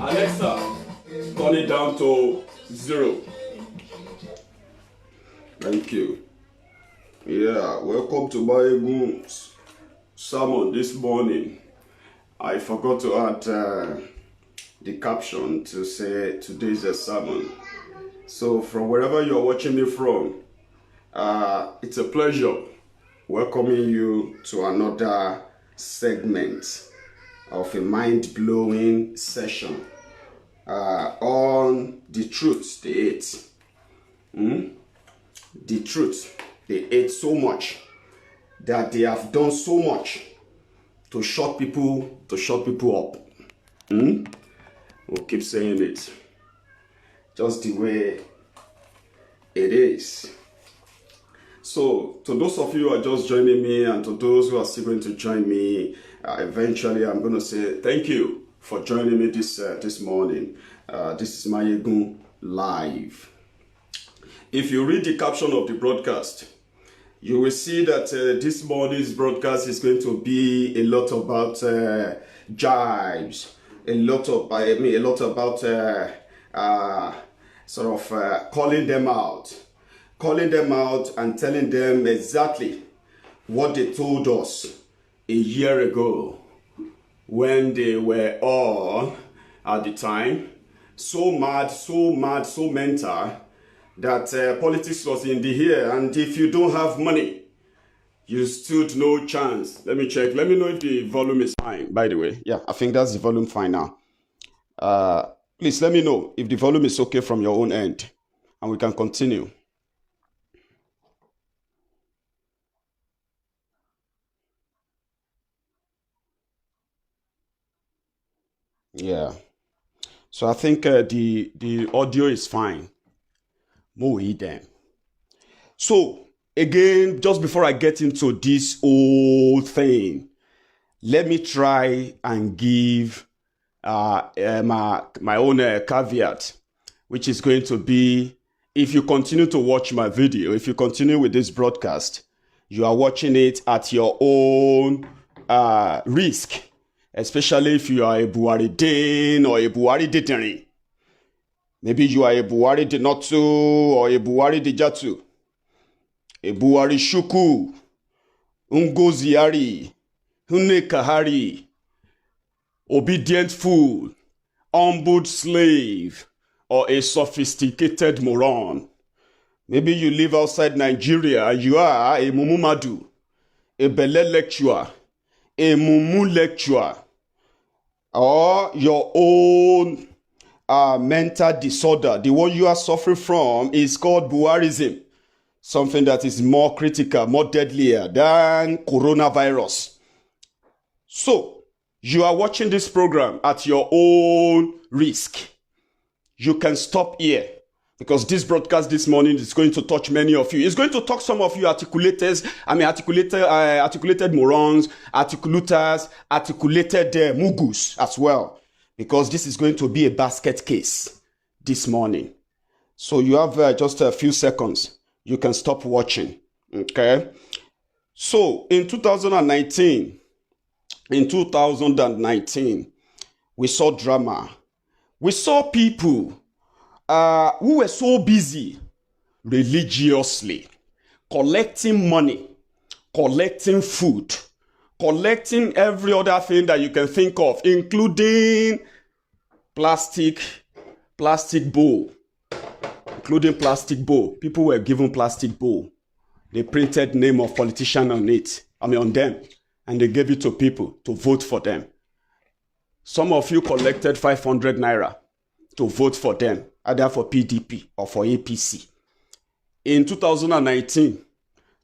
Alexa, turn it down to 0. Thank you. Yeah, welcome to my sermon this morning. I forgot to add the caption to say today's a sermon. So from wherever you're watching me from, it's a pleasure welcoming you to another segment of a mind-blowing session on the truth they ate. The truth they ate so much that they have done so much to shut people up. We'll keep saying it just the way it is. So to those of you who are just joining me, and to those who are still going to join me eventually, I'm going to say thank you for joining me this morning. This is Mayegun Live. If you read the caption of the broadcast, you will see that this morning's broadcast is going to be a lot about jibes, a lot about calling them out and telling them exactly what they told us a year ago, when they were all at the time so mad, so mental that politics was in the air, and if you don't have money, you stood no chance. Let me check. Let me know if the volume is fine, by the way. Yeah, I think that's the volume fine now. Please let me know if the volume is okay from your own end, and we can continue. Yeah. So I think the audio is fine. More them. So again, just before I get into this whole thing, let me try and give my own caveat, which is going to be, if you continue to watch my video, if you continue with this broadcast, you are watching it at your own risk, especially if you are a Buhari Dane or a Buhari Detering. Maybe you are a Buhari Denotu or a Buhari Dejatu, a Buhari Shuku, Ungoziari, Hunekahari, obedient fool, humbled slave, or a sophisticated moron. Maybe you live outside Nigeria, you are a Mumumadu, a Bele lecturer, a Mumu lecturer, or your own mental disorder. The one you are suffering from is called Buarism, something that is more critical, more deadlier than coronavirus. So, you are watching this program at your own risk. You can stop here because this broadcast this morning is going to touch many of you. It's going to touch some of you articulators, articulated morons, articulators, articulated mugus as well, because this is going to be a basket case this morning. So you have just a few seconds. You can stop watching, okay? So in 2019, we saw drama. We saw people who were so busy religiously collecting money, collecting food, collecting every other thing that you can think of, including plastic bowl. People were given plastic bowl. They printed name of politician on them, and they gave it to people to vote for them. Some of you collected 500 naira to vote for them, either for PDP or for APC. In 2019,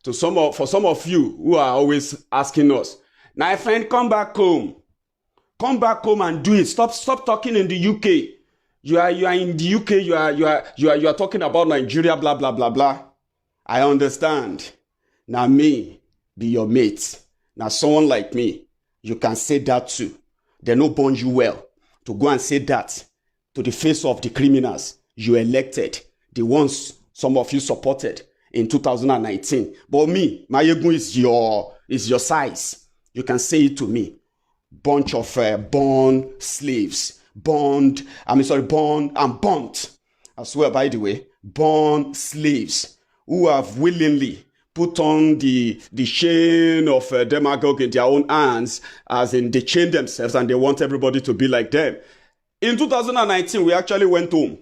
for some of you who are always asking us, my friend, come back home. Come back home and do it. Stop talking in the UK. You are in the UK. You are talking about Nigeria. Blah blah blah blah. I understand. Now me be your mate. Now someone like me, you can say that too. They no born you well to go and say that to the face of the criminals you elected, the ones some of you supported in 2019. But me, my ego is your size. You can say it to me. Bunch of born slaves, born and burnt. I swear, by the way, born slaves who have willingly put on the chain of demagogue in their own hands, as in they chain themselves and they want everybody to be like them. In 2019, we actually went home.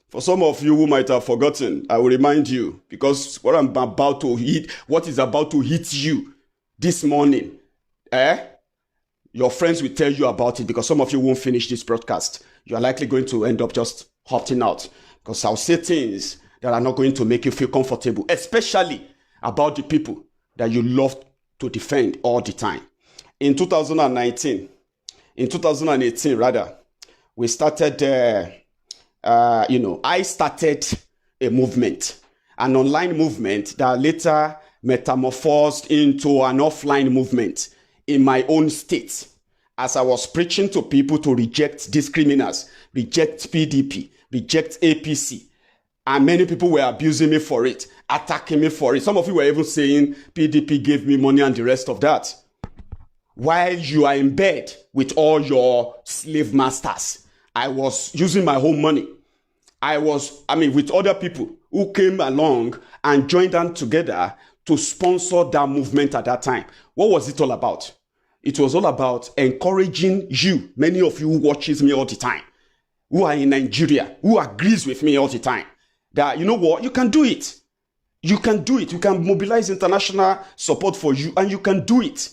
For some of you who might have forgotten, I will remind you, because what is about to hit you this morning, your friends will tell you about it, because some of you won't finish this broadcast. You are likely going to end up just opting out, because I'll say things that are not going to make you feel comfortable, especially about the people that you love to defend all the time. In 2018 rather, we started, I started a movement, an online movement that later metamorphosed into an offline movement in my own state, as I was preaching to people to reject these criminals, reject PDP, reject APC. And many people were abusing me for it, attacking me for it. Some of you were even saying PDP gave me money and the rest of that. While you are in bed with all your slave masters, I was using my own money. With other people who came along and joined them together to sponsor that movement at that time. What was it all about? It was all about encouraging you, many of you who watches me all the time, who are in Nigeria, who agrees with me all the time, that, you know what, you can do it. You can do it. You can mobilize international support for you, and you can do it.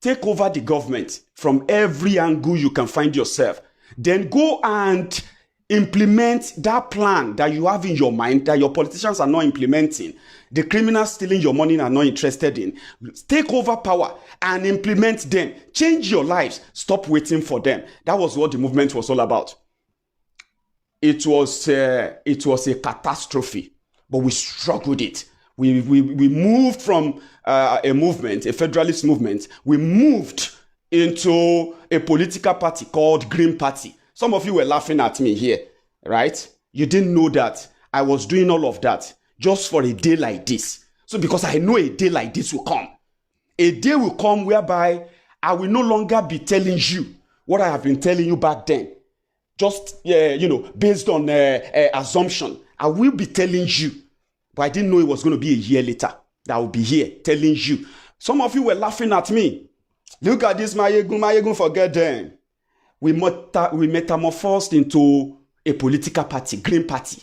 Take over the government from every angle you can find yourself. Then go and implement that plan that you have in your mind that your politicians are not implementing. The criminals stealing your money are not interested in. Take over power and implement them. Change your lives. Stop waiting for them. That was what the movement was all about. It was a catastrophe, but we struggled it. We moved from a movement, a federalist movement. We moved into a political party called Green Party. Some of you were laughing at me here, right? You didn't know that I was doing all of that just for a day like this. So because I know a day like this will come. A day will come whereby I will no longer be telling you what I have been telling you back then. Just, based on assumption. I will be telling you. But I didn't know it was going to be a year later that I will be here telling you. Some of you were laughing at me. Look at this, Mayegun, forget them. We metamorphosed into a political party, Green Party.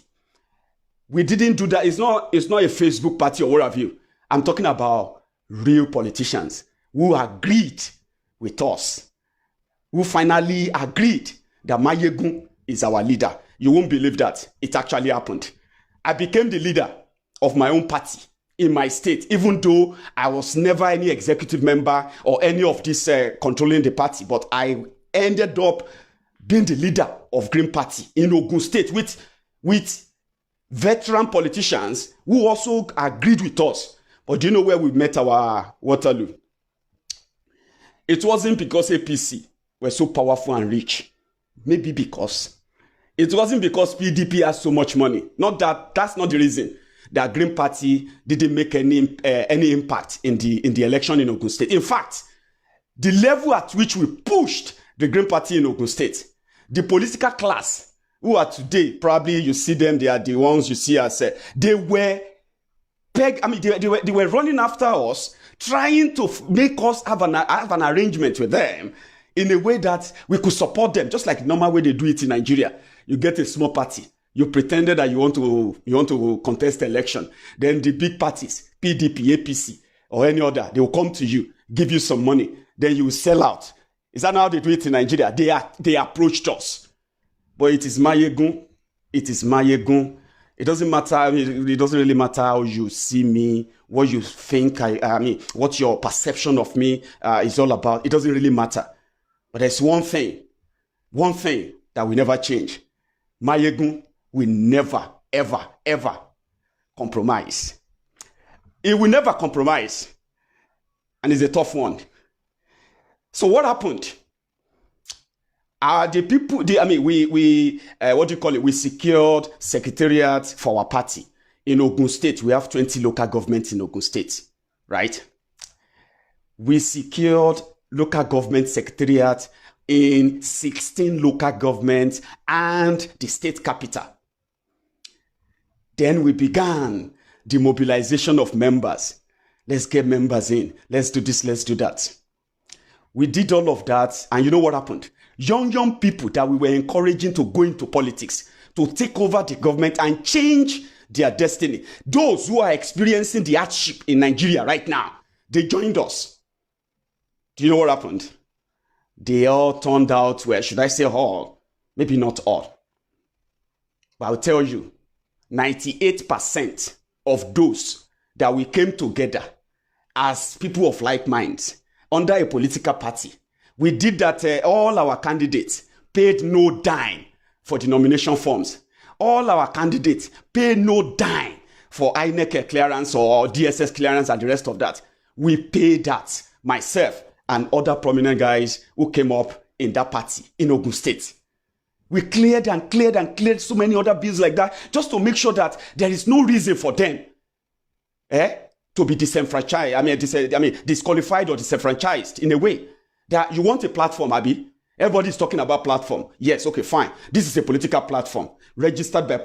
We didn't do that. It's not a Facebook party or what have you. I'm talking about real politicians who agreed with us, who finally agreed that Mayegun is our leader. You won't believe that. It actually happened. I became the leader of my own party in my state, even though I was never any executive member or any of this controlling the party. But I ended up being the leader of Green Party in Ogun State with veteran politicians who also agreed with us. But do you know where we met our Waterloo? It wasn't because APC were so powerful and rich. Maybe because. It wasn't because PDP has so much money. Not that, that's not the reason that Green Party didn't make any impact in the election in Ogun State. In fact, the level at which we pushed the Green Party in Ogun State, the political class who are today, probably you see them, they are the ones you see as, they were they were running after us, trying to make us have an arrangement with them in a way that we could support them, just like the normal way they do it in Nigeria. You get a small party, you pretended that you want to contest the election. Then the big parties, PDP, APC, or any other, they will come to you, give you some money, then you will sell out. Is that how they do it in Nigeria? They approached us. But it is Mayegun. It is Mayegun. It doesn't matter. I mean, it doesn't really matter how you see me, what you think. What your perception of me is all about. It doesn't really matter. But there's one thing that will never change. Mayegun will never, ever, ever compromise. It will never compromise. And it's a tough one. So what happened? The people, we secured secretariat for our party in Ogun State. We have 20 local governments in Ogun State, right? We secured local government secretariat in 16 local governments and the state capital. Then we began the mobilization of members. Let's get members in. Let's do this, let's do that. We did all of that, and you know what happened? Young people that we were encouraging to go into politics, to take over the government and change their destiny. Those who are experiencing the hardship in Nigeria right now, they joined us. Do you know what happened? They all turned out, well, should I say all? Maybe not all. But I'll tell you, 98% of those that we came together as people of like minds under a political party, we did that. All our candidates paid no dime for the nomination forms. All our candidates paid no dime for INEC clearance or DSS clearance and the rest of that. We paid that, myself and other prominent guys who came up in that party in Ogun State. We cleared so many other bills like that just to make sure that there is no reason for them to be disenfranchised. Disqualified or disenfranchised in a way. That you want a platform, Abi? Everybody is talking about platform. Yes, okay, fine. This is a political platform registered by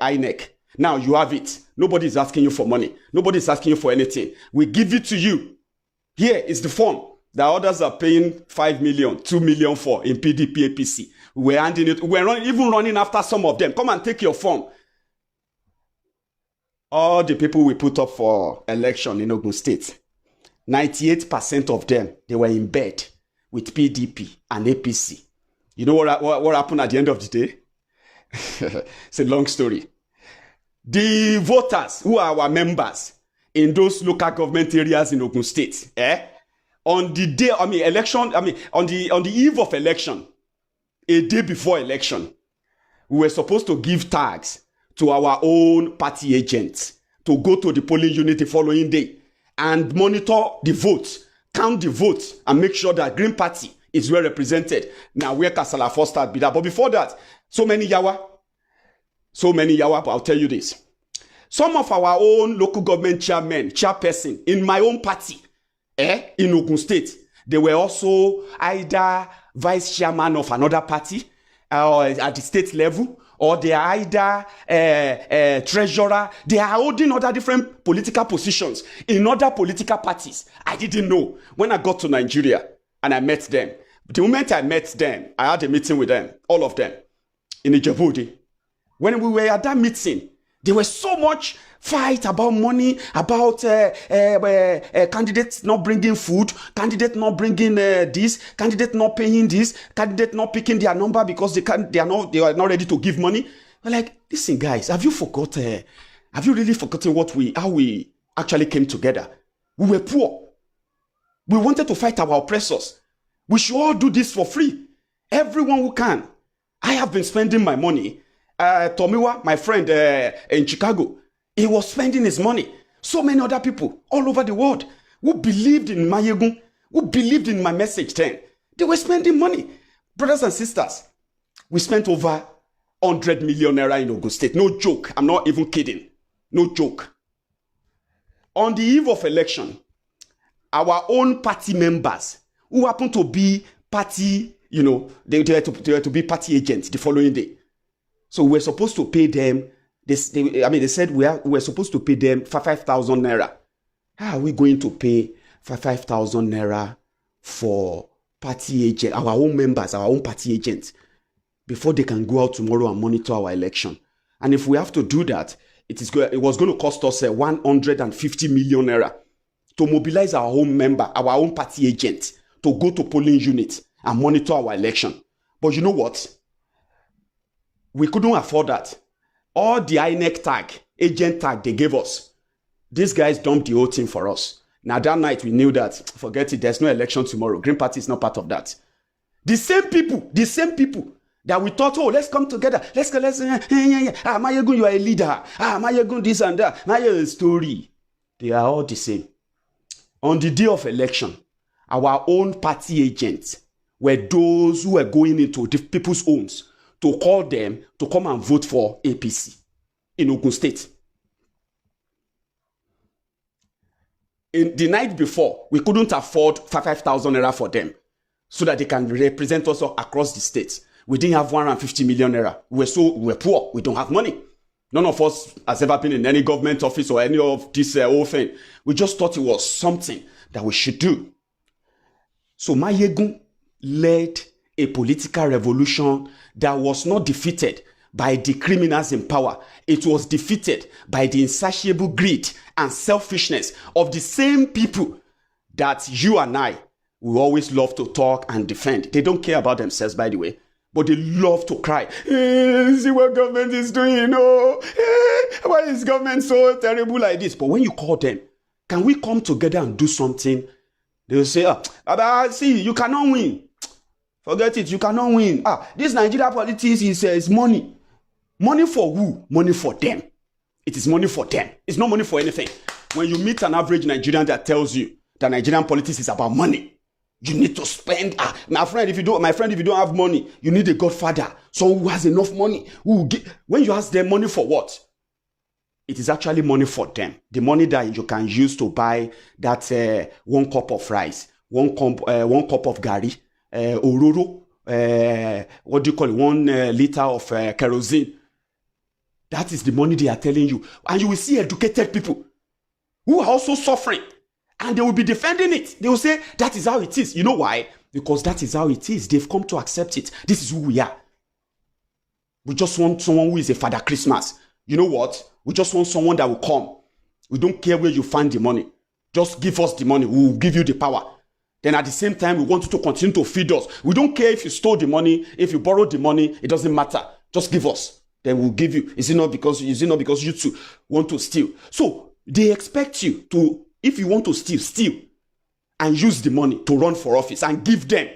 INEC. Now you have it. Nobody is asking you for money. Nobody is asking you for anything. We give it to you. Here is the form that others are paying 5 million, 2 million for in PDP, APC. We're handing it. We're even running after some of them. Come and take your form. All the people we put up for election in Ogun State, 98% of them, they were in bed with PDP and APC. You know what happened at the end of the day? It's a long story. The voters who are our members in those local government areas in Ogun State, on the day, on the eve of election, a day before election, we were supposed to give tags to our own party agents to go to the polling unit the following day and monitor the votes, count the votes, and make sure that Green Party is well represented. Now, where Kasala first start be that. But before that, so many yawa, but I'll tell you this. Some of our own local government chairperson in my own party, in Ogun State, they were also either vice chairman of another party or at the state level, or they are either treasurer. They are holding other different political positions in other political parties. I didn't know. When I got to Nigeria and I met them, the moment I met them, I had a meeting with them, all of them, in Ijebu. When we were at that meeting, There was so much fight about money, about candidates not bringing food, candidate not bringing this, candidate not paying this, candidate not picking their number because they are not ready to give money. We're like, listen, guys, have you really forgotten how we actually came together? We were poor. We wanted to fight our oppressors. We should all do this for free. Everyone who can. I have been spending my money. Tomiwa, my friend in Chicago, he was spending his money. So many other people all over the world who believed in Mayegun, who believed in my message then, they were spending money. Brothers and sisters, we spent over 100 million naira in Ogun State. No joke. I'm not even kidding. No joke. On the eve of election, our own party members who happen to be party, they were to be party agents the following day. So we were supposed to pay them. They said we were supposed to pay them 5,000 naira. How are we going to pay 5,000 naira for party agent, our own members, our own party agents, before they can go out tomorrow and monitor our election? And if we have to do that, it was going to cost us 150 million naira to mobilize our own member, our own party agent, to go to polling units and monitor our election. But you know what? We couldn't afford that. All the INEC agent tag they gave us, these guys dumped the whole thing for us. Now that night we knew that, forget it, there's no election tomorrow. Green Party is not part of that. The same people that we thought, let's come together. Mayegun, you are a leader. Mayegun, this and that. Mayegun, story. They are all the same. On the day of election, our own party agents were those who were going into the people's homes to call them to come and vote for APC in Ogun State. In the night before, we couldn't afford 5,000 naira for them so that they can represent us across the state. We didn't have 150 million naira. We were poor. We don't have money. None of us has ever been in any government office or any of this whole thing. We just thought it was something that we should do. So Mayegun led a political revolution that was not defeated by the criminals in power. It was defeated by the insatiable greed and selfishness of the same people that you and I will always love to talk and defend. They don't care about themselves, by the way, but they love to cry. See what government is doing. Why is government so terrible like this? But when you call them, can we come together and do something? They will say, see, you cannot win. Forget it, you cannot win. This Nigeria politics is money. Money for who? Money for them. It is money for them. It's not money for anything. When you meet an average Nigerian that tells you that Nigerian politics is about money, you need to spend. My friend, if you don't have money, you need a godfather, someone who has enough money. When you ask them money for what? It is actually money for them. The money that you can use to buy that 1 cup of rice, one cup of gari, ororo, 1 liter of kerosene. That is the money they are telling you. And you will see educated people who are also suffering. And they will be defending it. They will say, that is how it is. You know why? Because that is how it is. They've come to accept it. This is who we are. We just want someone who is a Father Christmas. You know what? We just want someone that will come. We don't care where you find the money. Just give us the money. We will give you the power. Then at the same time, we want you to continue to feed us. We don't care if you stole the money, if you borrowed the money. It doesn't matter. Just give us. Then we'll give you. Is it not because you two want to steal? So they expect you to, if you want to steal and use the money to run for office and give them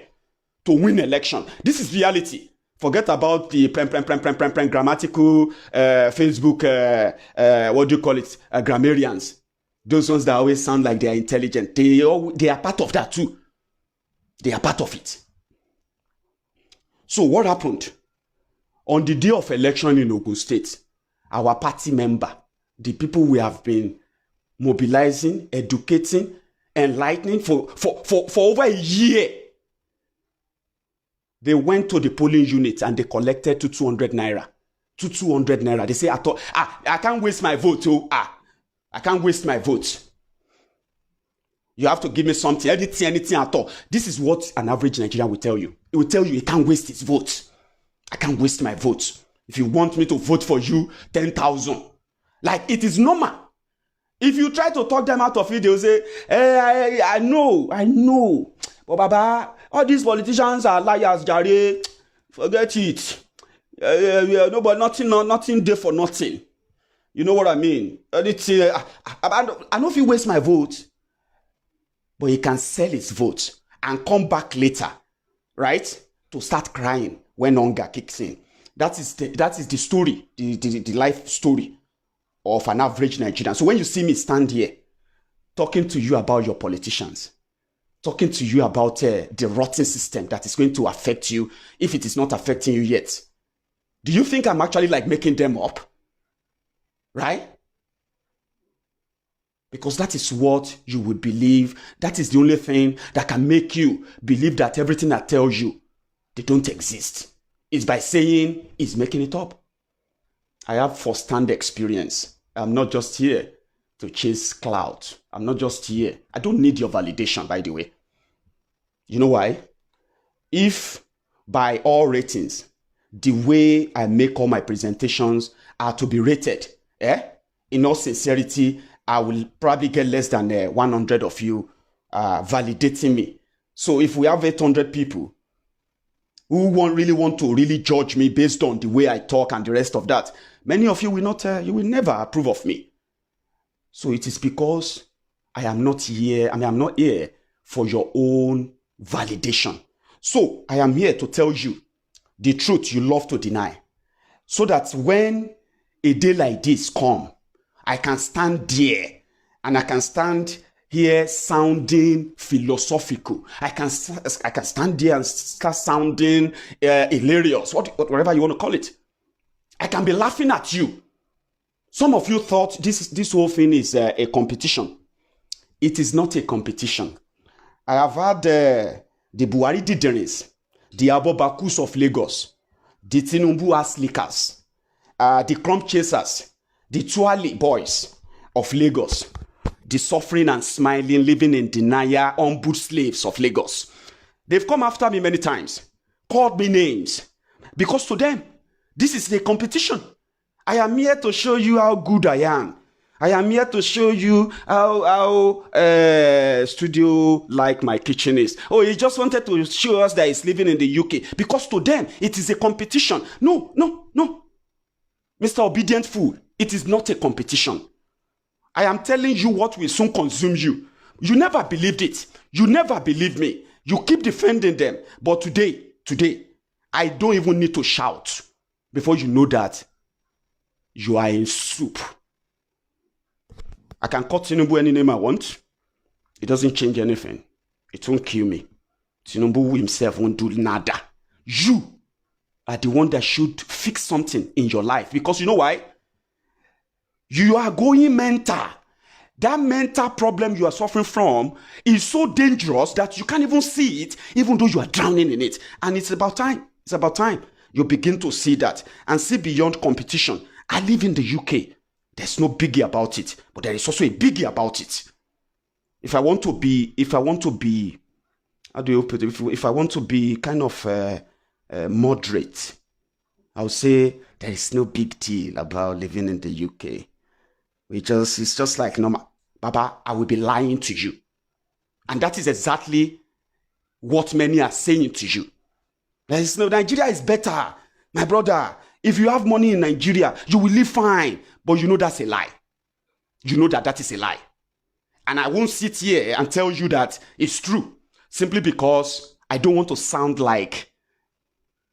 to win election. This is reality. Forget about the grammatical Facebook, grammarians. Those ones that always sound like they are intelligent. They are part of that too. They are part of it. So what happened? On the day of election in Ogun State, our party member, the people we have been mobilizing, educating, enlightening for over a year, they went to the polling unit and they collected 200 naira. 200 naira. They say, I can't waste my vote. I can't waste my vote. You have to give me something, anything at all. This is what an average Nigerian will tell you. It will tell you he can't waste his vote. I can't waste my vote. If you want me to vote for you, 10,000. Like it is normal. If you try to talk them out of it, they'll say, hey, I know. But Baba, all these politicians are liars, Jare. Forget it. No, but nothing there for nothing. You know what I mean? I don't feel waste my vote. But he can sell his vote and come back later, right? To start crying when hunger kicks in. That is the story, the life story of an average Nigerian. So when you see me stand here talking to you about your politicians, talking to you about the rotten system that is going to affect you if it is not affecting you yet, do you think I'm actually like making them up? Right? Because that is what you would believe. That is the only thing that can make you believe that everything I tell you, they don't exist. It's by saying he's making it up. I have first-hand experience. I'm not just here to chase clout. I'm not just here. I don't need your validation, by the way. You know why? If by all ratings, the way I make all my presentations are to be rated, in all sincerity, I will probably get less than 100 of you validating me. So if we have 800 people who really want to judge me based on the way I talk and the rest of that, many of you will not, you will never approve of me. So it is because I am not here. I'm not here for your own validation. So I am here to tell you the truth you love to deny, so that when a day like this come, I can stand there and I can stand here sounding philosophical. I can stand there and start sounding hilarious, whatever you want to call it. I can be laughing at you. Some of you thought this whole thing is a competition. It is not a competition. I have had the Buhari Diderins, the Abobakus of Lagos, the Tinubu ass lickers, the crumb chasers, the Tuali boys of Lagos, the suffering and smiling, living in denial, unboot slaves of Lagos. They've come after me many times, called me names, because to them, this is a competition. I am here to show you how good I am. I am here to show you how studio like my kitchen is. Oh, he just wanted to show us that he's living in the UK, because to them, it is a competition. No. Mr. Obedient Fool, it is not a competition. I am telling you what will soon consume you. You never believed it. You never believed me. You keep defending them. But today, I don't even need to shout before you know that you are in soup. I can call Tinubu any name I want. It doesn't change anything. It won't kill me. Tinubu himself won't do nada. You are the one that should fix something in your life. Because you know why? You are going mental. That mental problem you are suffering from is so dangerous that you can't even see it, even though you are drowning in it. And it's about time. It's about time you begin to see that and see beyond competition. I live in the UK. There's no biggie about it, but there is also a biggie about it. If I want to be, how do you put it? If I want to be kind of moderate, I would say there is no big deal about living in the UK. It's just like normal. Baba, I will be lying to you. And that is exactly what many are saying to you. There is no, Nigeria is better. My brother, if you have money in Nigeria, you will live fine. But you know that's a lie. You know that is a lie. And I won't sit here and tell you that it's true. Simply because I don't want to sound like,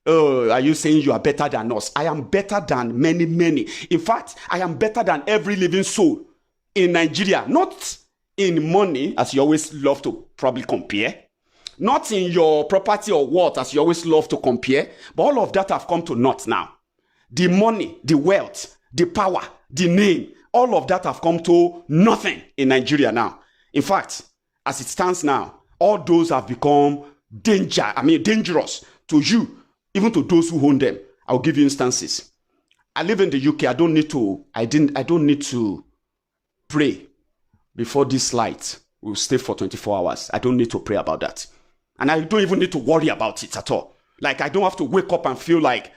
oh, are you saying you are better than us? I am better than many. In fact, I am better than every living soul in Nigeria. Not in money, as you always love to probably compare. Not in your property or what, as you always love to compare. But all of that have come to naught now. The money, the wealth, the power, the name, all of that have come to nothing in Nigeria now. In fact, as it stands now, all those have become dangerous to you, even to those who own them. I'll give you instances. I live in the UK. I don't need to pray before this light will stay for 24 hours. I don't need to pray about that. And I don't even need to worry about it at all. Like, I don't have to wake up and feel like,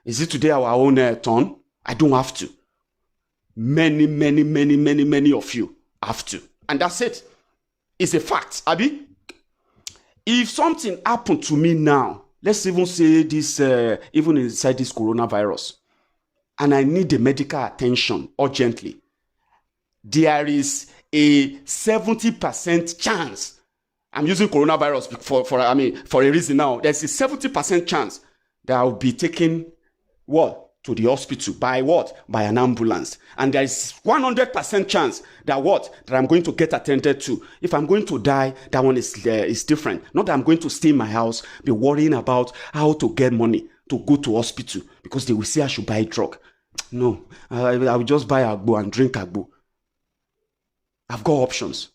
is it today our own turn? I don't have to. Many of you have to. And that's it. It's a fact. Abi, if something happened to me now, let's even say this, even inside this coronavirus, and I need the medical attention urgently, there is a 70% chance. I'm using coronavirus for a reason now. There's a 70% chance that I'll be taken to the hospital by by an ambulance. And there is 100% chance that I'm going to get attended to. If I'm going to die, that one is different. Not that I'm going to stay in my house, be worrying about how to get money to go to hospital because they will say I should buy drug. No, I will just buy agbo and drink agbo. I've got options.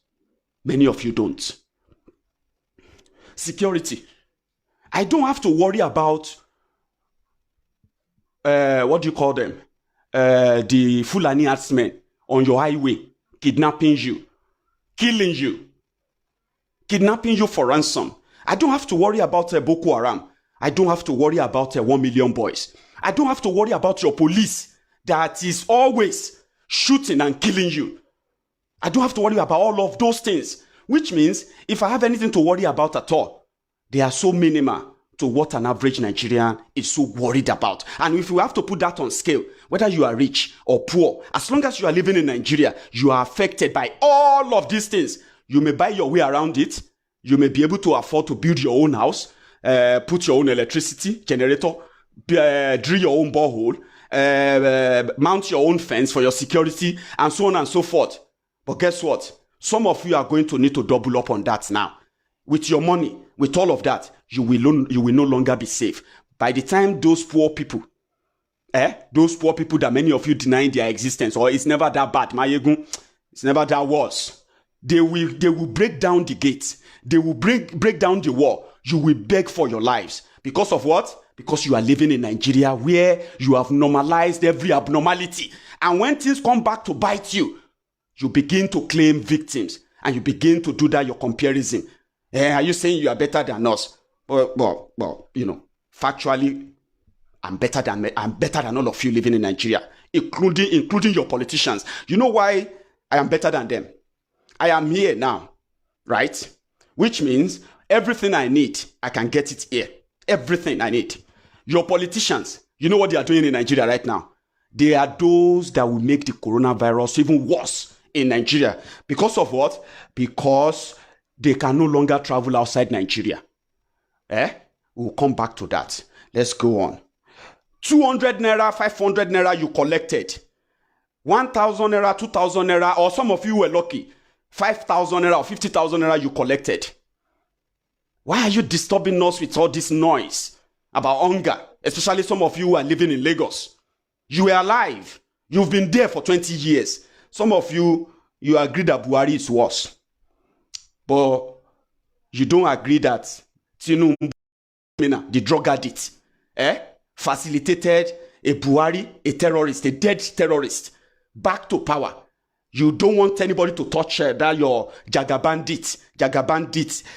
Many of you don't. Security. I don't have to worry about what do you call them? The Fulani herdsmen on your highway, kidnapping you, killing you for ransom. I don't have to worry about Boko Haram. I don't have to worry about 1 million boys. I don't have to worry about your police that is always shooting and killing you. I don't have to worry about all of those things, which means if I have anything to worry about at all, they are so minimal to what an average Nigerian is so worried about. And if you have to put that on scale, whether you are rich or poor, as long as you are living in Nigeria, you are affected by all of these things. You may buy your way around it. You may be able to afford to build your own house, put your own electricity generator, drill your own borehole, mount your own fence for your security, and so on and so forth. But guess what? Some of you are going to need to double up on that now. With your money, with all of that, you will no longer be safe. By the time those poor people that many of you deny their existence, or it's never that bad, it's never that worse, they will break down the gates. They will break down the wall. You will beg for your lives. Because of what? Because you are living in Nigeria where you have normalized every abnormality. And when things come back to bite you, you begin to claim victims. And you begin to do that, your comparison. Are you saying you are better than us? Well, factually, I'm better than all of you living in Nigeria, including your politicians. You know why I am better than them? I am here now, right? Which means everything I need, I can get it here. Everything I need. Your politicians, you know what they are doing in Nigeria right now? They are those that will make the coronavirus even worse in Nigeria. Because of what? Because they can no longer travel outside Nigeria. We'll come back to that. Let's go on. 200 naira, 500 naira you collected. 1,000 naira, 2,000 naira, or some of you were lucky. 5,000 naira or 50,000 naira you collected. Why are you disturbing us with all this noise about hunger? Especially some of you who are living in Lagos. You were alive. You've been there for 20 years. Some of you agree that Buhari is worse. But you don't agree that Tinubu, the drug addict, facilitated a Buhari, a terrorist, a dead terrorist, back to power. You don't want anybody to touch that your Jagabandit,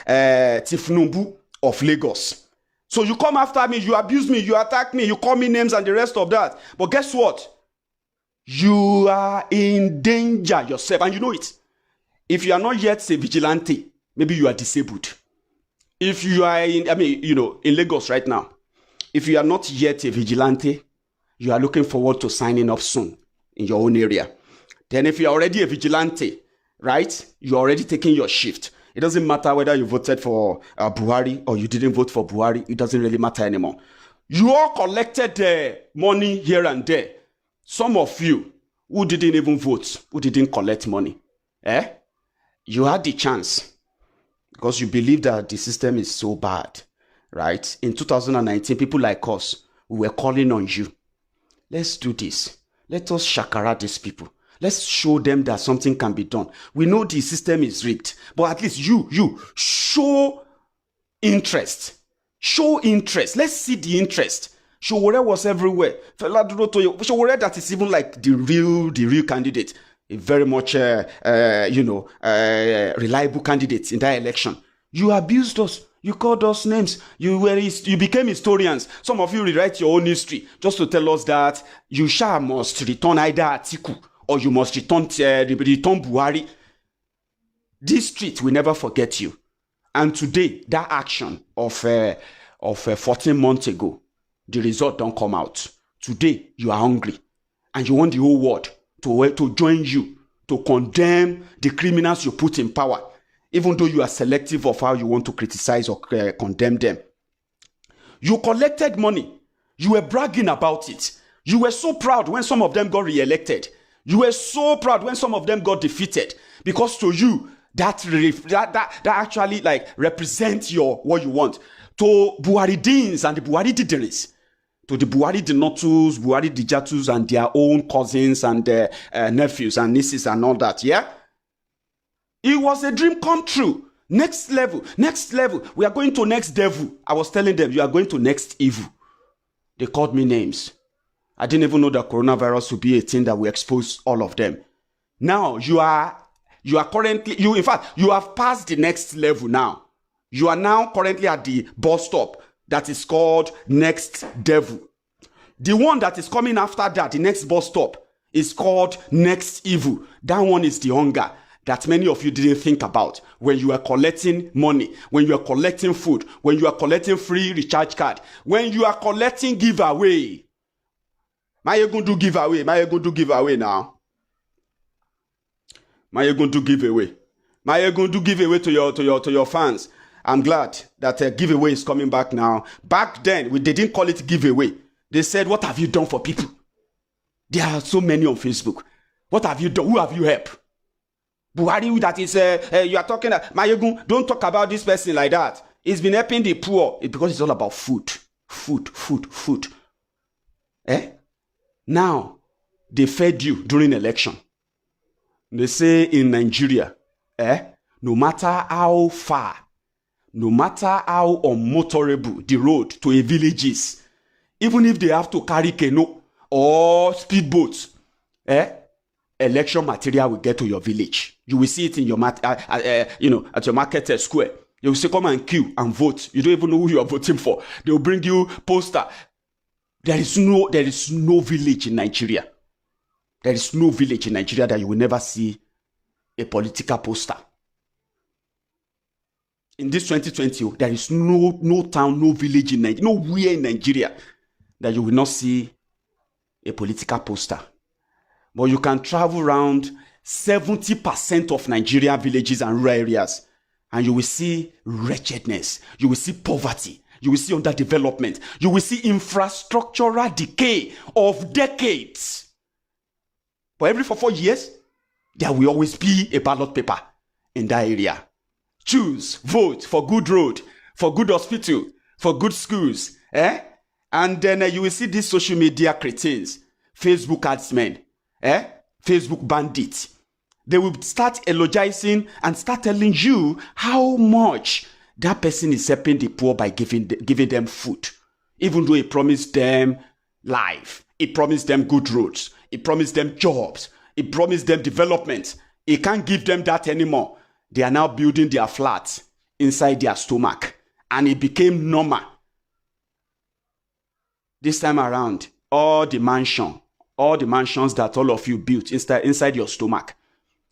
Tifnumbu of Lagos. So you come after me, you abuse me, you attack me, you call me names and the rest of that. But guess what? You are in danger yourself, and you know it. If you are not yet a vigilante, maybe you are disabled. If you are in Lagos right now, if you are not yet a vigilante, you are looking forward to signing up soon in your own area. Then if you're already a vigilante, right, you're already taking your shift. It doesn't matter whether you voted for Buhari or you didn't vote for Buhari. It doesn't really matter anymore. You all collected money here and there. Some of you who didn't even vote, who didn't collect money, you had the chance because you believe that the system is so bad, right? In 2019, people like us, we were calling on you. Let's do this. Let us shakara these people. Let's show them that something can be done. We know the system is rigged, but at least you show interest. Show interest. Let's see the interest. Showore was everywhere. Showore that is even like the real candidate. A very much, reliable candidate in that election. You abused us. You called us names. You became historians. Some of you rewrite your own history just to tell us that you must return either Atiku or you must return Buhari. This street will never forget you. And today, that action of 14 months ago, the result don't come out. Today, you are hungry. And you want the whole world to join you, to condemn the criminals you put in power, even though you are selective of how you want to criticize or condemn them. You collected money. You were bragging about it. You were so proud when some of them got re-elected. You were so proud when some of them got defeated. Because to you, that actually like represents what you want. To Buharidins and the Buhari Dideris, to the Buhari Dinotus, Buhari Dijatus and their own cousins and nephews and nieces and all that, yeah? It was a dream come true. Next level. We are going to next devil. I was telling them, you are going to next evil. They called me names. I didn't even know that coronavirus would be a thing that will expose all of them. Now, you are currently, in fact, you have passed the next level now. You are now currently at the bus stop that is called next devil. The one that is coming after that, the next bus stop, is called next evil. That one is the hunger that many of you didn't think about when you are collecting money, when you are collecting food, when you are collecting free recharge card, when you are collecting giveaway. Are you going to give away? Are you going to give away now? Are you going to give away? Are you going to give away to your fans? I'm glad that a giveaway is coming back now. Back then, they didn't call it giveaway. They said, what have you done for people? There are so many on Facebook. What have you done? Who have you helped? Buhari, that is, you are talking, Mayegun, don't talk about this person like that. It's been helping the poor because it's all about food. Food. Now, they fed you during election. They say in Nigeria, no matter how far, no matter how unmotorable the road to a village is, even if they have to carry canoe or speedboats, election material will get to your village. You will see it in your at your market square. You will say, come and queue and vote. You don't even know who you are voting for. They will bring you poster. There is no village in Nigeria. There is no village in Nigeria that you will never see a political poster. In this 2020, there is no town, no village in Nigeria, nowhere in Nigeria that you will not see a political poster. But you can travel around 70% of Nigeria villages and rural areas, and you will see wretchedness. You will see poverty. You will see underdevelopment. You will see infrastructural decay of decades. But every 4 years, there will always be a ballot paper in that area. Choose, vote for good road, for good hospital, for good schools. And then you will see these social media cretins, Facebook adsmen, Facebook bandits. They will start eulogizing and start telling you how much that person is helping the poor by giving them food. Even though he promised them life, he promised them good roads, he promised them jobs, he promised them development. He can't give them that anymore. They are now building their flats inside their stomach. And it became normal. This time around, all the mansions that all of you built inside your stomach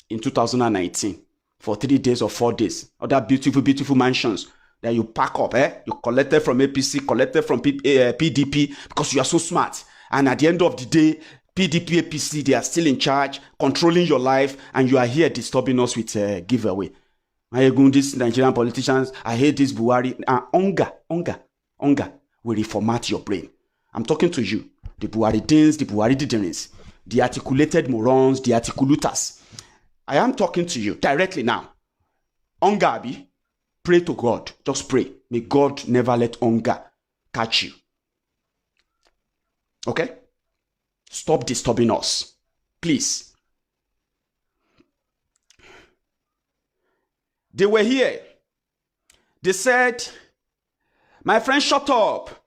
in 2019 for 3 days or 4 days, all that beautiful mansions that you pack up, you collected from APC, collected from PDP because you are so smart. And at the end of the day, PDP, APC, they are still in charge, controlling your life, and you are here disturbing us with a giveaway. These Nigerian politicians, I hate this Buhari. Hunger will reformat your brain. I'm talking to you, the Buharidins, the Buhari Dideris, the articulated morons, the articulators. I am talking to you directly now. Hunger, Abi, pray to God. Just pray. May God never let hunger catch you. Okay? Stop disturbing us. Please. They were here. They said, my friend, shut up.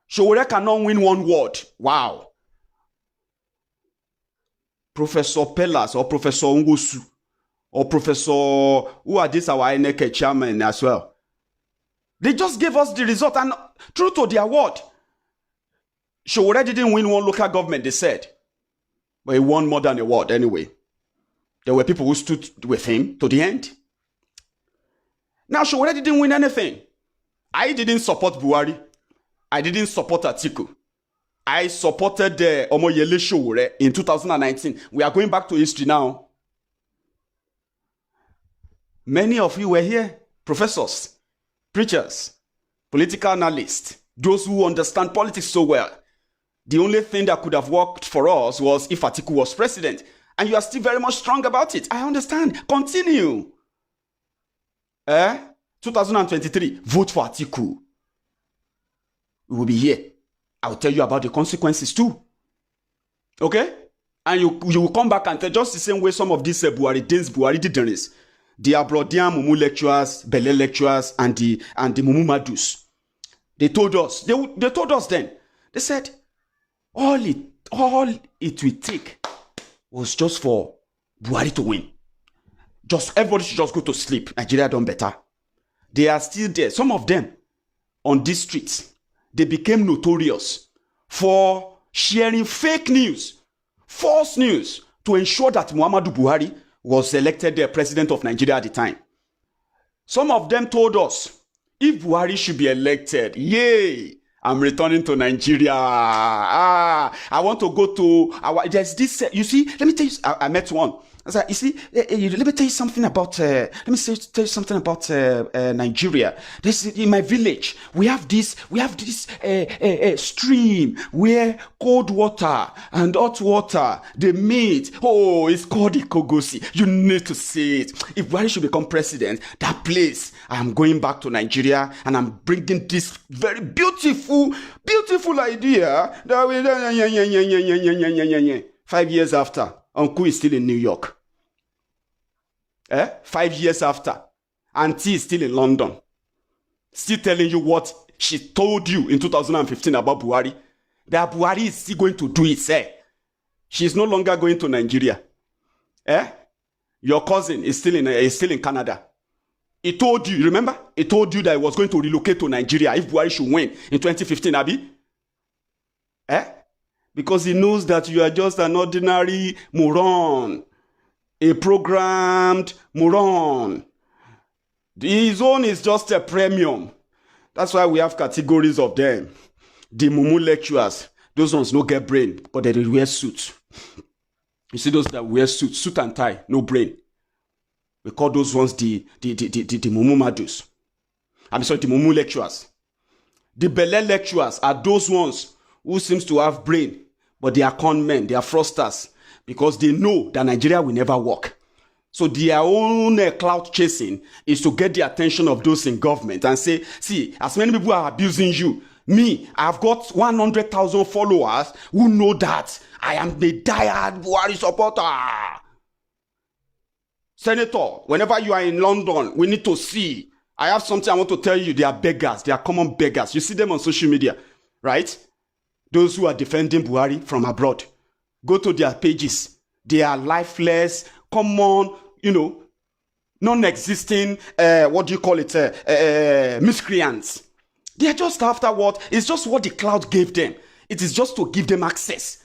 Showore cannot win one word. Wow. Professor Pellas or Professor Ngosu or Professor, who are this our INEC chairman as well. They just gave us the result, and true to their word, Showore didn't win one local government, they said. But he won more than a word anyway. There were people who stood with him to the end. Now, Sowore didn't win anything. I didn't support Buhari. I didn't support Atiku. I supported Omoyele Sowore in 2019. We are going back to history now. Many of you were here, professors, preachers, political analysts, those who understand politics so well. The only thing that could have worked for us was if Atiku was president. And you are still very much strong about it. I understand. Continue. 2023, vote for Atiku. We will be here. I will tell you about the consequences too. Okay? And you will come back and tell just the same way some of these Buhari Didanis, the Abrodian Mumu lecturers, Bele lecturers, and the Mumu Madus. They told us then. They said all it will take was just for Buhari to win. Just everybody should just go to sleep. Nigeria done better. They are still there. Some of them on these streets, they became notorious for sharing fake news, false news, to ensure that Muhammadu Buhari was elected the president of Nigeria at the time. Some of them told us, if Buhari should be elected, yay, I'm returning to Nigeria. I want to go to there's this. You see, let me tell you. I met one. I was like, you see, let me tell you something about. Tell you something about Nigeria. This in my village. We have this stream where cold water and hot water they meet. Oh, it's called Ikogosi. You need to see it. If Buhari should become president, that place, I am going back to Nigeria and I'm bringing this very beautiful idea. 5 years after, Uncle is still in New York. 5 years after, Auntie is still in London. Still telling you what she told you in 2015 about Buhari. That Buhari is still going to do it. She is no longer going to Nigeria. Your cousin is still in Canada. He told you, remember? He told you that he was going to relocate to Nigeria if Buhari should win in 2015, Abi. Because he knows that you are just an ordinary moron. A programmed moron. His own is just a premium. That's why we have categories of them. The Mumu lecturers, those ones no get brain, but they wear suits. You see those that wear suit and tie, no brain. We call those ones the Mumu Madus. I'm sorry, the Mumu lecturers. The Bele lecturers are those ones who seems to have brain, but they are con men, they are fraudsters, because they know that Nigeria will never work. So their own clout chasing is to get the attention of those in government and say, see, as many people are abusing you, me, I've got 100,000 followers who know that I am the diehard Buhari supporter. Senator, whenever you are in London, we need to see. I have something I want to tell you. They are beggars. They are common beggars. You see them on social media, right? Those who are defending Buhari from abroad. Go to their pages. They are lifeless, common, non-existing, miscreants. They are just after what? It's just what the cloud gave them. It is just to give them access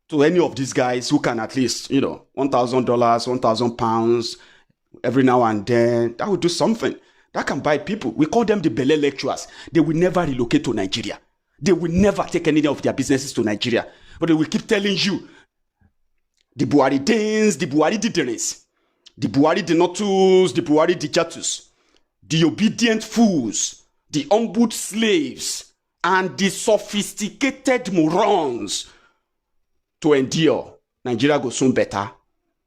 to any of these guys who can at least, $1,000, £1,000 every now and then. That will do something. That can buy people. We call them the Bele lecturers. They will never relocate to Nigeria. They will never take any of their businesses to Nigeria. But they will keep telling you, the Buhari Danes, the Buhari Didanis, the Buhari Denotus, the Buhari Dijatus, the obedient fools, the humbled slaves, and the sophisticated morons to endure. Nigeria goes soon better.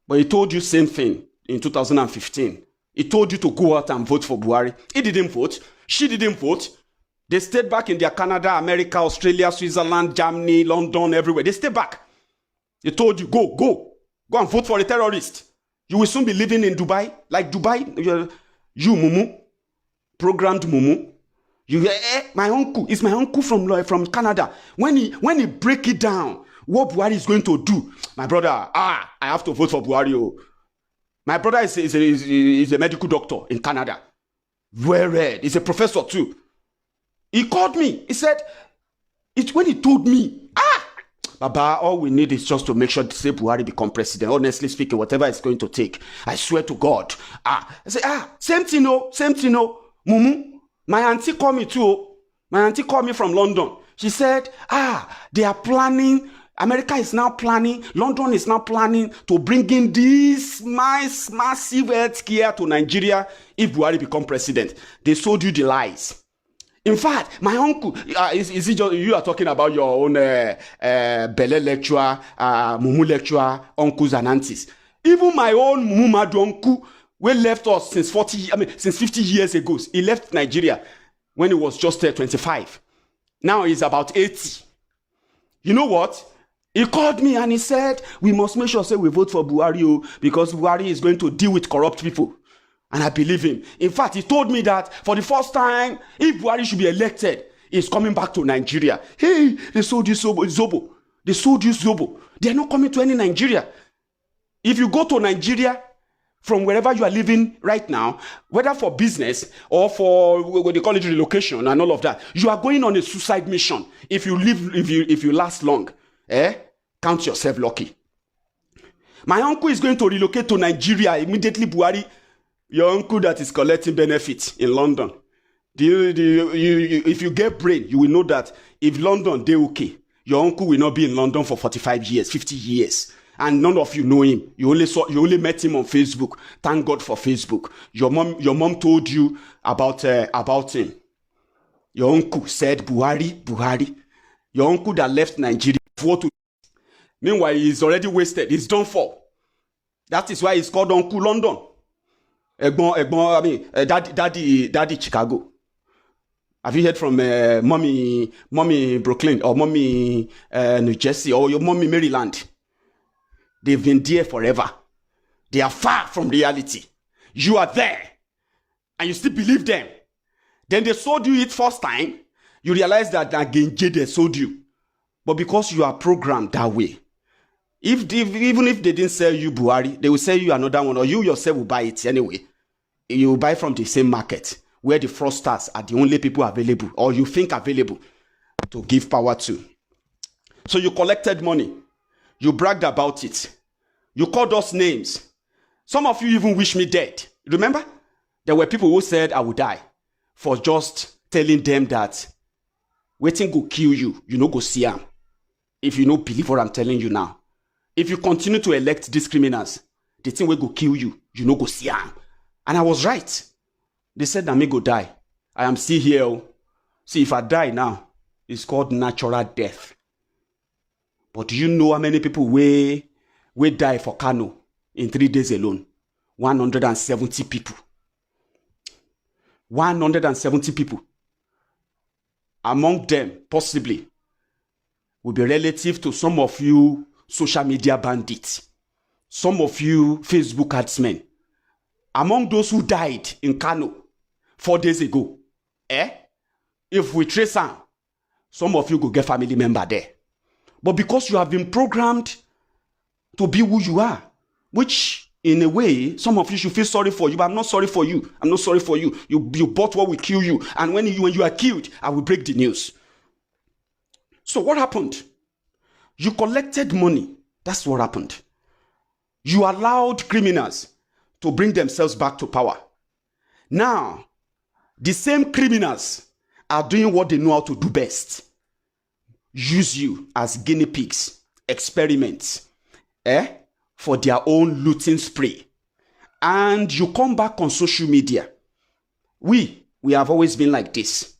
But he told you same thing in 2015. He told you to go out and vote for Buhari. He didn't vote. She didn't vote. They stayed back in their Canada, America, Australia, Switzerland, Germany, London, everywhere. They stayed back. They told you, go and vote for a terrorist. You will soon be living in Dubai. Like Dubai, you Mumu, programmed Mumu. My uncle is my uncle from Canada. When he break it down, what Buhari is going to do, my brother, I have to vote for Buhari. Oh. My brother is a medical doctor in Canada. Well read. He's a professor too. He called me. He said, when he told me, Baba, all we need is just to make sure say Buhari become president. Honestly speaking, whatever it's going to take, I swear to God. I say, same thing, Mumu, my auntie called me too. My auntie called me from London. She said, they are planning, America is now planning, London is now planning to bring in this massive healthcare to Nigeria if Buhari become president. They sold you the lies. In fact, my uncle, is it just you are talking about your own Bele lecturer, Mumu lecturer, uncles and aunties? Even my own Mumu Madu uncle, we left us since 50 years ago. He left Nigeria when he was just 25. Now he's about 80. You know what? He called me and he said, we must make sure say we vote for Buhari because Buhari is going to deal with corrupt people. And I believe him. In fact, he told me that for the first time, if Buhari should be elected, he's coming back to Nigeria. Hey, they sold you Zobo. They sold you Zobo. They're not coming to any Nigeria. If you go to Nigeria, from wherever you are living right now, whether for business or for what they call it relocation and all of that, you are going on a suicide mission. If you last long, count yourself lucky. My uncle is going to relocate to Nigeria immediately. Buhari, your uncle that is collecting benefits in London. If you get brain, you will know that if London they okay, your uncle will not be in London for 45 years, 50 years. And none of you know him. You only met him on Facebook. Thank God for Facebook. Your mom told you about him. Your uncle said Buhari. Your uncle that left Nigeria. Meanwhile, he's already wasted. He's done for. That is why he's called Uncle London. Daddy Chicago. Have you heard from mommy Brooklyn or mommy New Jersey or your mommy Maryland? They've been there forever. They are far from reality. You are there. And you still believe them. Then they sold you it first time. You realize that again they sold you. But because you are programmed that way, even if they didn't sell you Buhari, they will sell you another one, or you yourself will buy it anyway. You will buy from the same market where the fraudsters are the only people available, or you think available to give power to. So you collected money. You bragged about it. You called us names. Some of you even wish me dead. Remember? There were people who said I would die for just telling them that waiting go kill you, you no go see them. If you no believe what I'm telling you now. If you continue to elect these criminals, the thing will go kill you, you no go see them. And I was right. They said that me go die. I am still here. See, if I die now, it's called natural death. But do you know how many people will die for Kano in 3 days alone? 170 people. 170 people. Among them, possibly, will be relative to some of you social media bandits. Some of you Facebook adsmen. Among those who died in Kano 4 days ago, if we trace them, some of you go get family member there. But because you have been programmed to be who you are, which in a way, some of you should feel sorry for you, but I'm not sorry for you. I'm not sorry for you. You bought what will kill you. And when you are killed, I will break the news. So what happened? You collected money. That's what happened. You allowed criminals to bring themselves back to power. Now, the same criminals are doing what they know how to do best. Use you as guinea pigs, experiments, for their own looting spree. And you come back on social media. We have always been like this.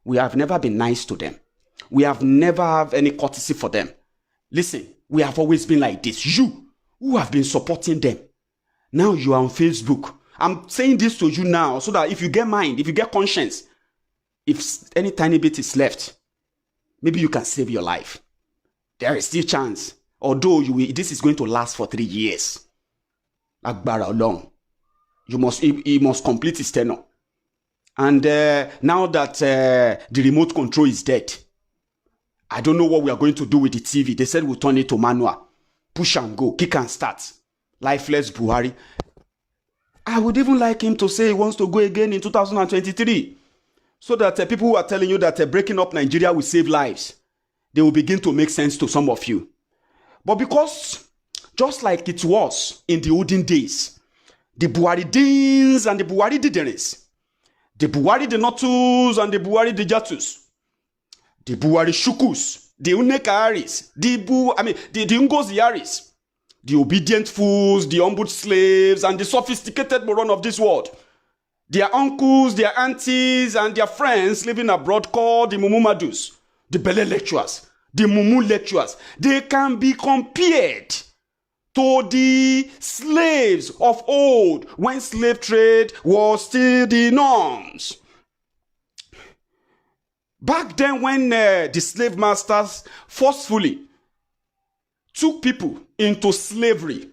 We have never been nice to them. We have never have any courtesy for them. Listen, we have always been like this. You, who have been supporting them. Now you are on Facebook. I'm saying this to you now so that if you get mind, if you get conscience, if any tiny bit is left, maybe you can save your life. There is still chance. Although this is going to last for 3 years. Akbara alone. He must complete his tenure. And now that the remote control is dead, I don't know what we are going to do with the TV. They said we'll turn it to manual. Push and go. Kick and start. Lifeless Buhari. I would even like him to say he wants to go again in 2023. So that people who are telling you that breaking up Nigeria will save lives. they will begin to make sense to some of you. But because, just like it was in the olden days, the Buharidins and the Buhari Dideris, the Buhari Denotus and the Buhari Dejatus, the Buhari Shukus, the Unekaris, the Ngoziaris, the obedient fools, the humbled slaves, and the sophisticated moron of this world, their uncles, their aunties, and their friends living abroad called the Mumumadus, the Bele lecturers, the Mumu lecturers, they can be compared to the slaves of old when slave trade was still the norms. Back then, when the slave masters forcefully took people into slavery,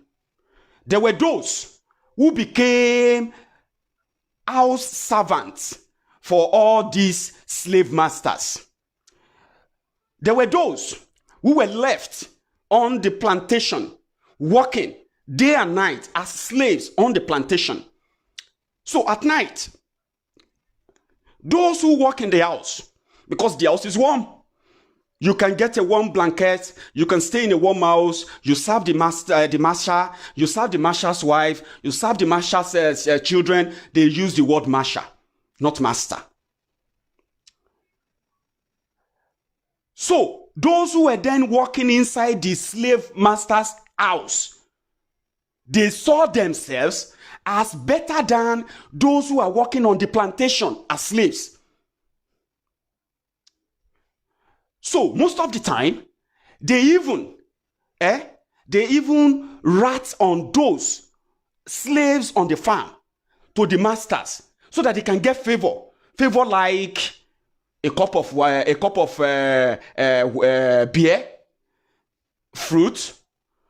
there were those who became house servants for all these slave masters. There were those who were left on the plantation working day and night as slaves on the plantation. So at night, those who work in the house, because the house is warm, you can get a warm blanket, you can stay in a warm house, you serve the master, you serve the master's wife, you serve the master's children. They use the word master, not master. So those who were then working inside the slave master's house, they saw themselves as better than those who are working on the plantation as slaves. So most of the time, they even rat on those slaves on the farm to the masters so that they can get favor like a cup of beer, fruit,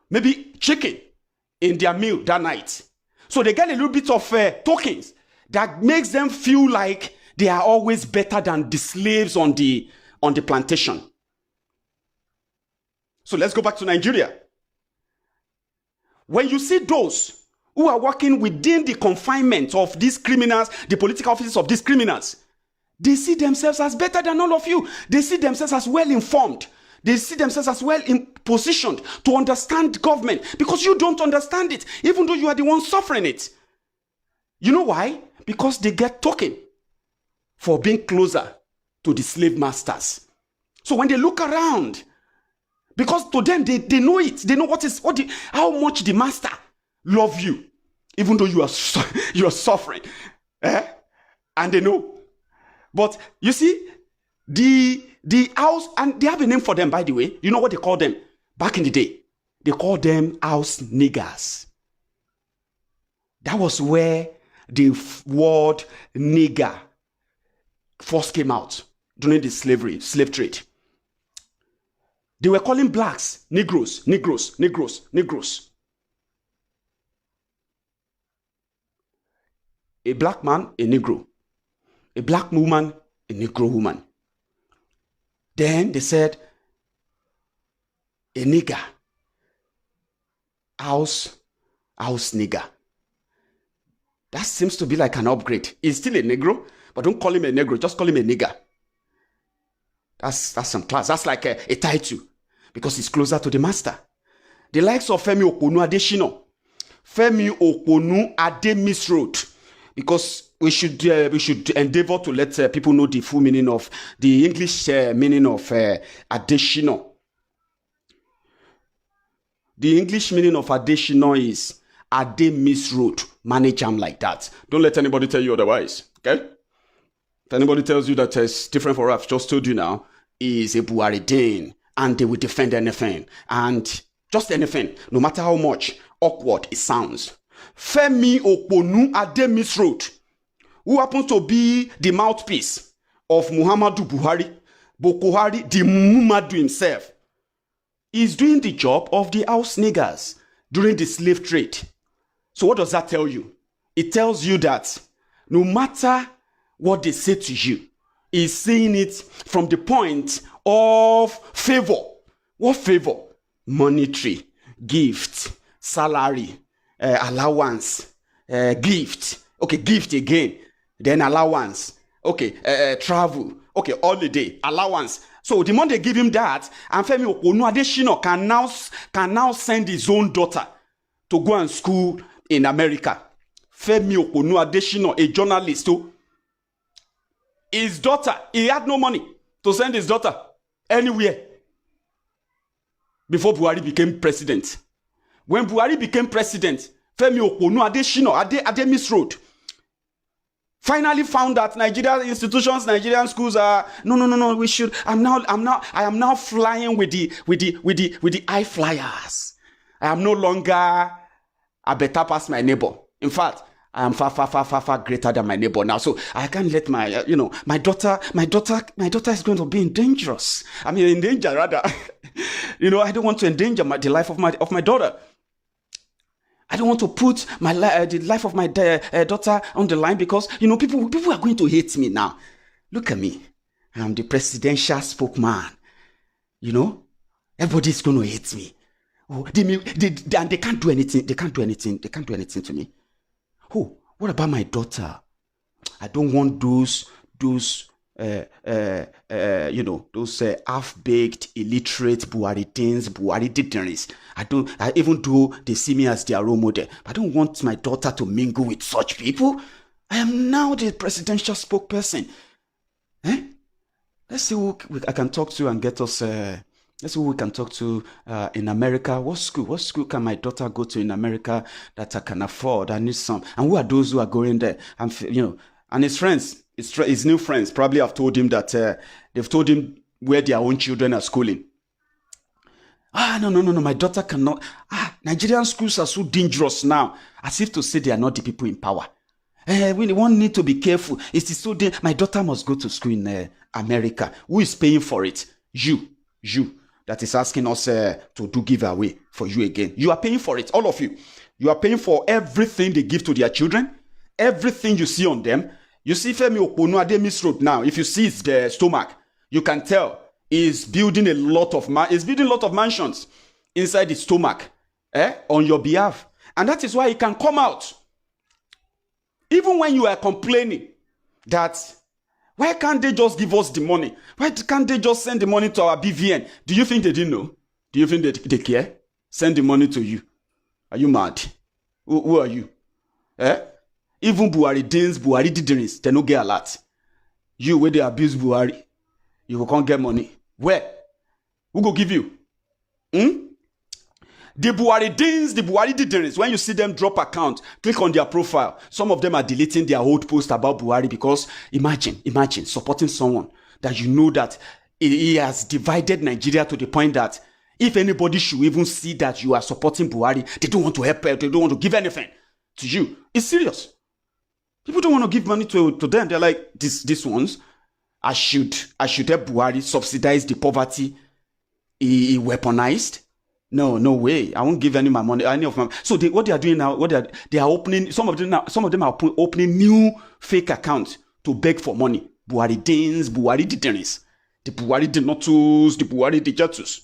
maybe chicken in their meal that night. So they get a little bit of tokens that makes them feel like they are always better than the slaves on the plantation. So let's go back to Nigeria. When you see those who are working within the confinement of these criminals, the political offices of these criminals, they see themselves as better than all of you. They see themselves as well informed. They see themselves as well positioned to understand government, because you don't understand it, even though you are the one suffering it. You know why? Because they get token for being closer to the slave masters. So when they look around, because to them, they know it. They know how much the master love you, even though you are suffering. And they know. But you see, the house, and they have a name for them, by the way. You know what they call them? Back in the day, they called them house niggers. That was where the word nigger first came out during the slave trade. They were calling blacks Negroes. A black man, a Negro. A black woman, a Negro woman. Then they said, a nigger, house nigger. That seems to be like an upgrade. He's still a Negro, but don't call him a Negro, just call him a nigger. That's some class. That's like a title, because he's closer to the master. The likes of Femi Okonu Adeshino. Femi Okonu Ade miswrote, because we should endeavor to let people know the full meaning of the English meaning of Adeshino. The English meaning of Adeshino is Ade miswrote. Manage him like that. Don't let anybody tell you otherwise. Okay? If anybody tells you that it's different for what I've just told you now, is a Buharidin, and they will defend anything, and just anything, no matter how much awkward it sounds. Femi Okonu Ade miswrote, who happens to be the mouthpiece of Muhammadu Buhari, the Muhammadu himself, is doing the job of the house niggers during the slave trade. So what does that tell you? It tells you that no matter what they say to you, is seeing it from the point of favor. What favor? Monetary, gift, salary, allowance, gift. Okay, gift again. Then allowance. Okay, travel. Okay, holiday, allowance. So the moment they give him that, and Femi Oponu Adesina can now send his own daughter to go and school in America. Femi Oponu Adesina, a journalist, his daughter, he had no money to send his daughter anywhere before Buhari became president. When Buhari became president, Femi Oponu Adesina, Ademis Road, finally found that Nigerian institutions, Nigerian schools are no. We should. I am now flying with the high flyers. I am no longer a better past my neighbor. In fact, I am far greater than my neighbor now. So I can't let my my daughter is going to be in danger rather. I don't want to endanger the life of my daughter. I don't want to put the life of my daughter on the line because, people are going to hate me now. Look at me. I'm the presidential spokesman. Everybody's going to hate me. Oh, they can't do anything. They can't do anything to me. Oh, what about my daughter? I don't want those half-baked, illiterate Buhari dignitaries. Even though they see me as their role model, I don't want my daughter to mingle with such people. I am now the presidential spokesperson. Let's see who I can talk to and get us. Let's see who we can talk to in America. What school can my daughter go to in America that I can afford? I need some. And who are those who are going there? And his friends. His new friends probably have told him that they've told him where their own children are schooling. No, my daughter cannot. Nigerian schools are so dangerous now, as if to say they are not the people in power. We won't need to be careful. It is so my daughter must go to school in America. Who is paying for it? You, that is asking us to do giveaway for you again. You are paying for it, all of you. You are paying for everything they give to their children, everything you see on them. You see Femi Oponu Ademis Road now. If you see the stomach, you can tell he's building a lot of mansions inside the stomach, on your behalf, and that is why he can come out. Even when you are complaining that why can't they just give us the money? Why can't they just send the money to our BVN? Do you think they didn't know? Do you think they care? Send the money to you. Are you mad? Who are you? Even Buhari dignitaries, they no get a lot. You, where they abuse Buhari, you can't get money. Where? Who go give you? The Buhari dignitaries, when you see them drop account, click on their profile. Some of them are deleting their old post about Buhari because imagine supporting someone that you know that he has divided Nigeria to the point that if anybody should even see that you are supporting Buhari, they don't want to help, they don't want to give anything to you. It's serious. People don't want to give money to them. They're like, these ones, I should help Buhari subsidize the poverty he weaponized. No way. I won't give any of my money, any of my. So what they are doing now, they are opening. Some of them are opening new fake accounts to beg for money. Buhari dignitaries, the Buhari denotus, the Buhari dejatus.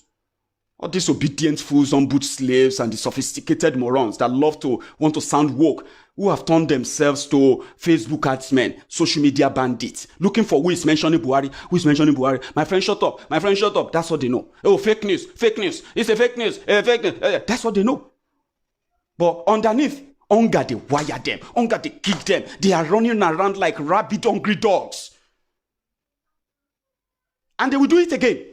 All these obedient fools, unboot slaves, and the sophisticated morons that want to sound woke, who have turned themselves to Facebook adsmen, social media bandits, looking for who is mentioning Buhari. My friend, shut up. That's what they know. Oh, fake news. It's a fake news. That's what they know. But underneath, hunger, they wire them. Hunger, they kick them. They are running around like rabid, hungry dogs. And they will do it again.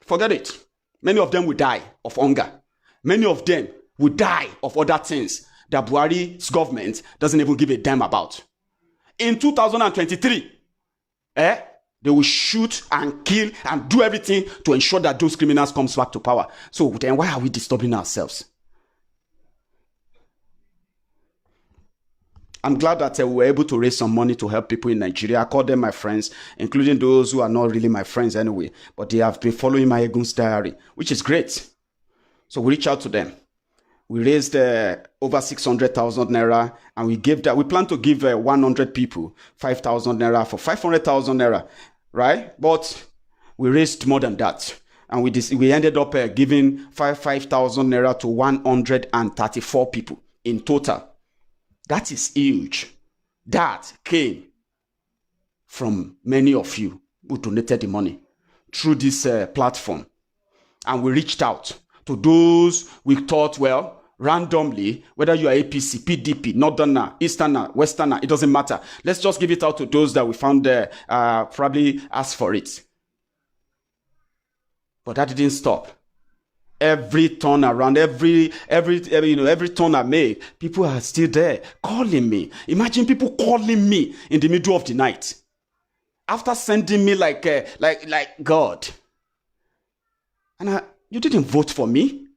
Forget it. Many of them will die of hunger. Many of them will die of other things that Buhari's government doesn't even give a damn about. In 2023, they will shoot and kill and do everything to ensure that those criminals comes back to power. So then why are we disturbing ourselves? I'm glad that we were able to raise some money to help people in Nigeria. I call them my friends, including those who are not really my friends anyway. But they have been following my Egun's diary, which is great. So we reach out to them. We raised over 600,000 naira, and we plan to give 100 people 5,000 naira for 500,000 naira, right? But we raised more than that. And we ended up giving 5,000 naira to 134 people in total. That is huge. That came from many of you who donated the money through this platform. And we reached out to those we thought, well, randomly, whether you are APC, PDP, Northerner, Easterner, Westerner, it doesn't matter. Let's just give it out to those that we found probably asked for it. But that didn't stop. Every turn around, every turn I make, people are still there calling me. Imagine people calling me in the middle of the night after sending me like God. And you didn't vote for me.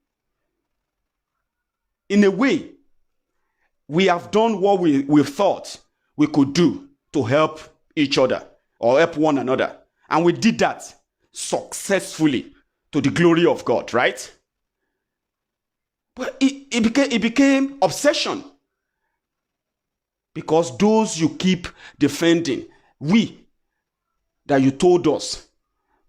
In a way, we have done what we thought we could do to help each other or help one another. And we did that successfully to the glory of God, right? But it became obsession. Because those you keep defending, that you told us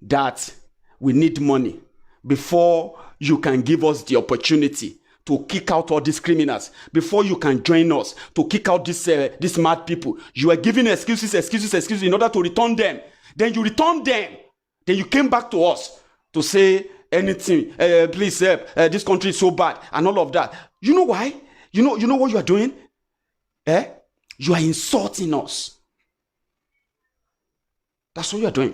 that we need money before you can give us the opportunity to kick out all these criminals, before you can join us to kick out these mad people. You are giving excuses in order to return them. Then you returned them. Then you came back to us to say anything, please help, this country is so bad, and all of that. You know why? You know what you are doing? You are insulting us. That's what you are doing.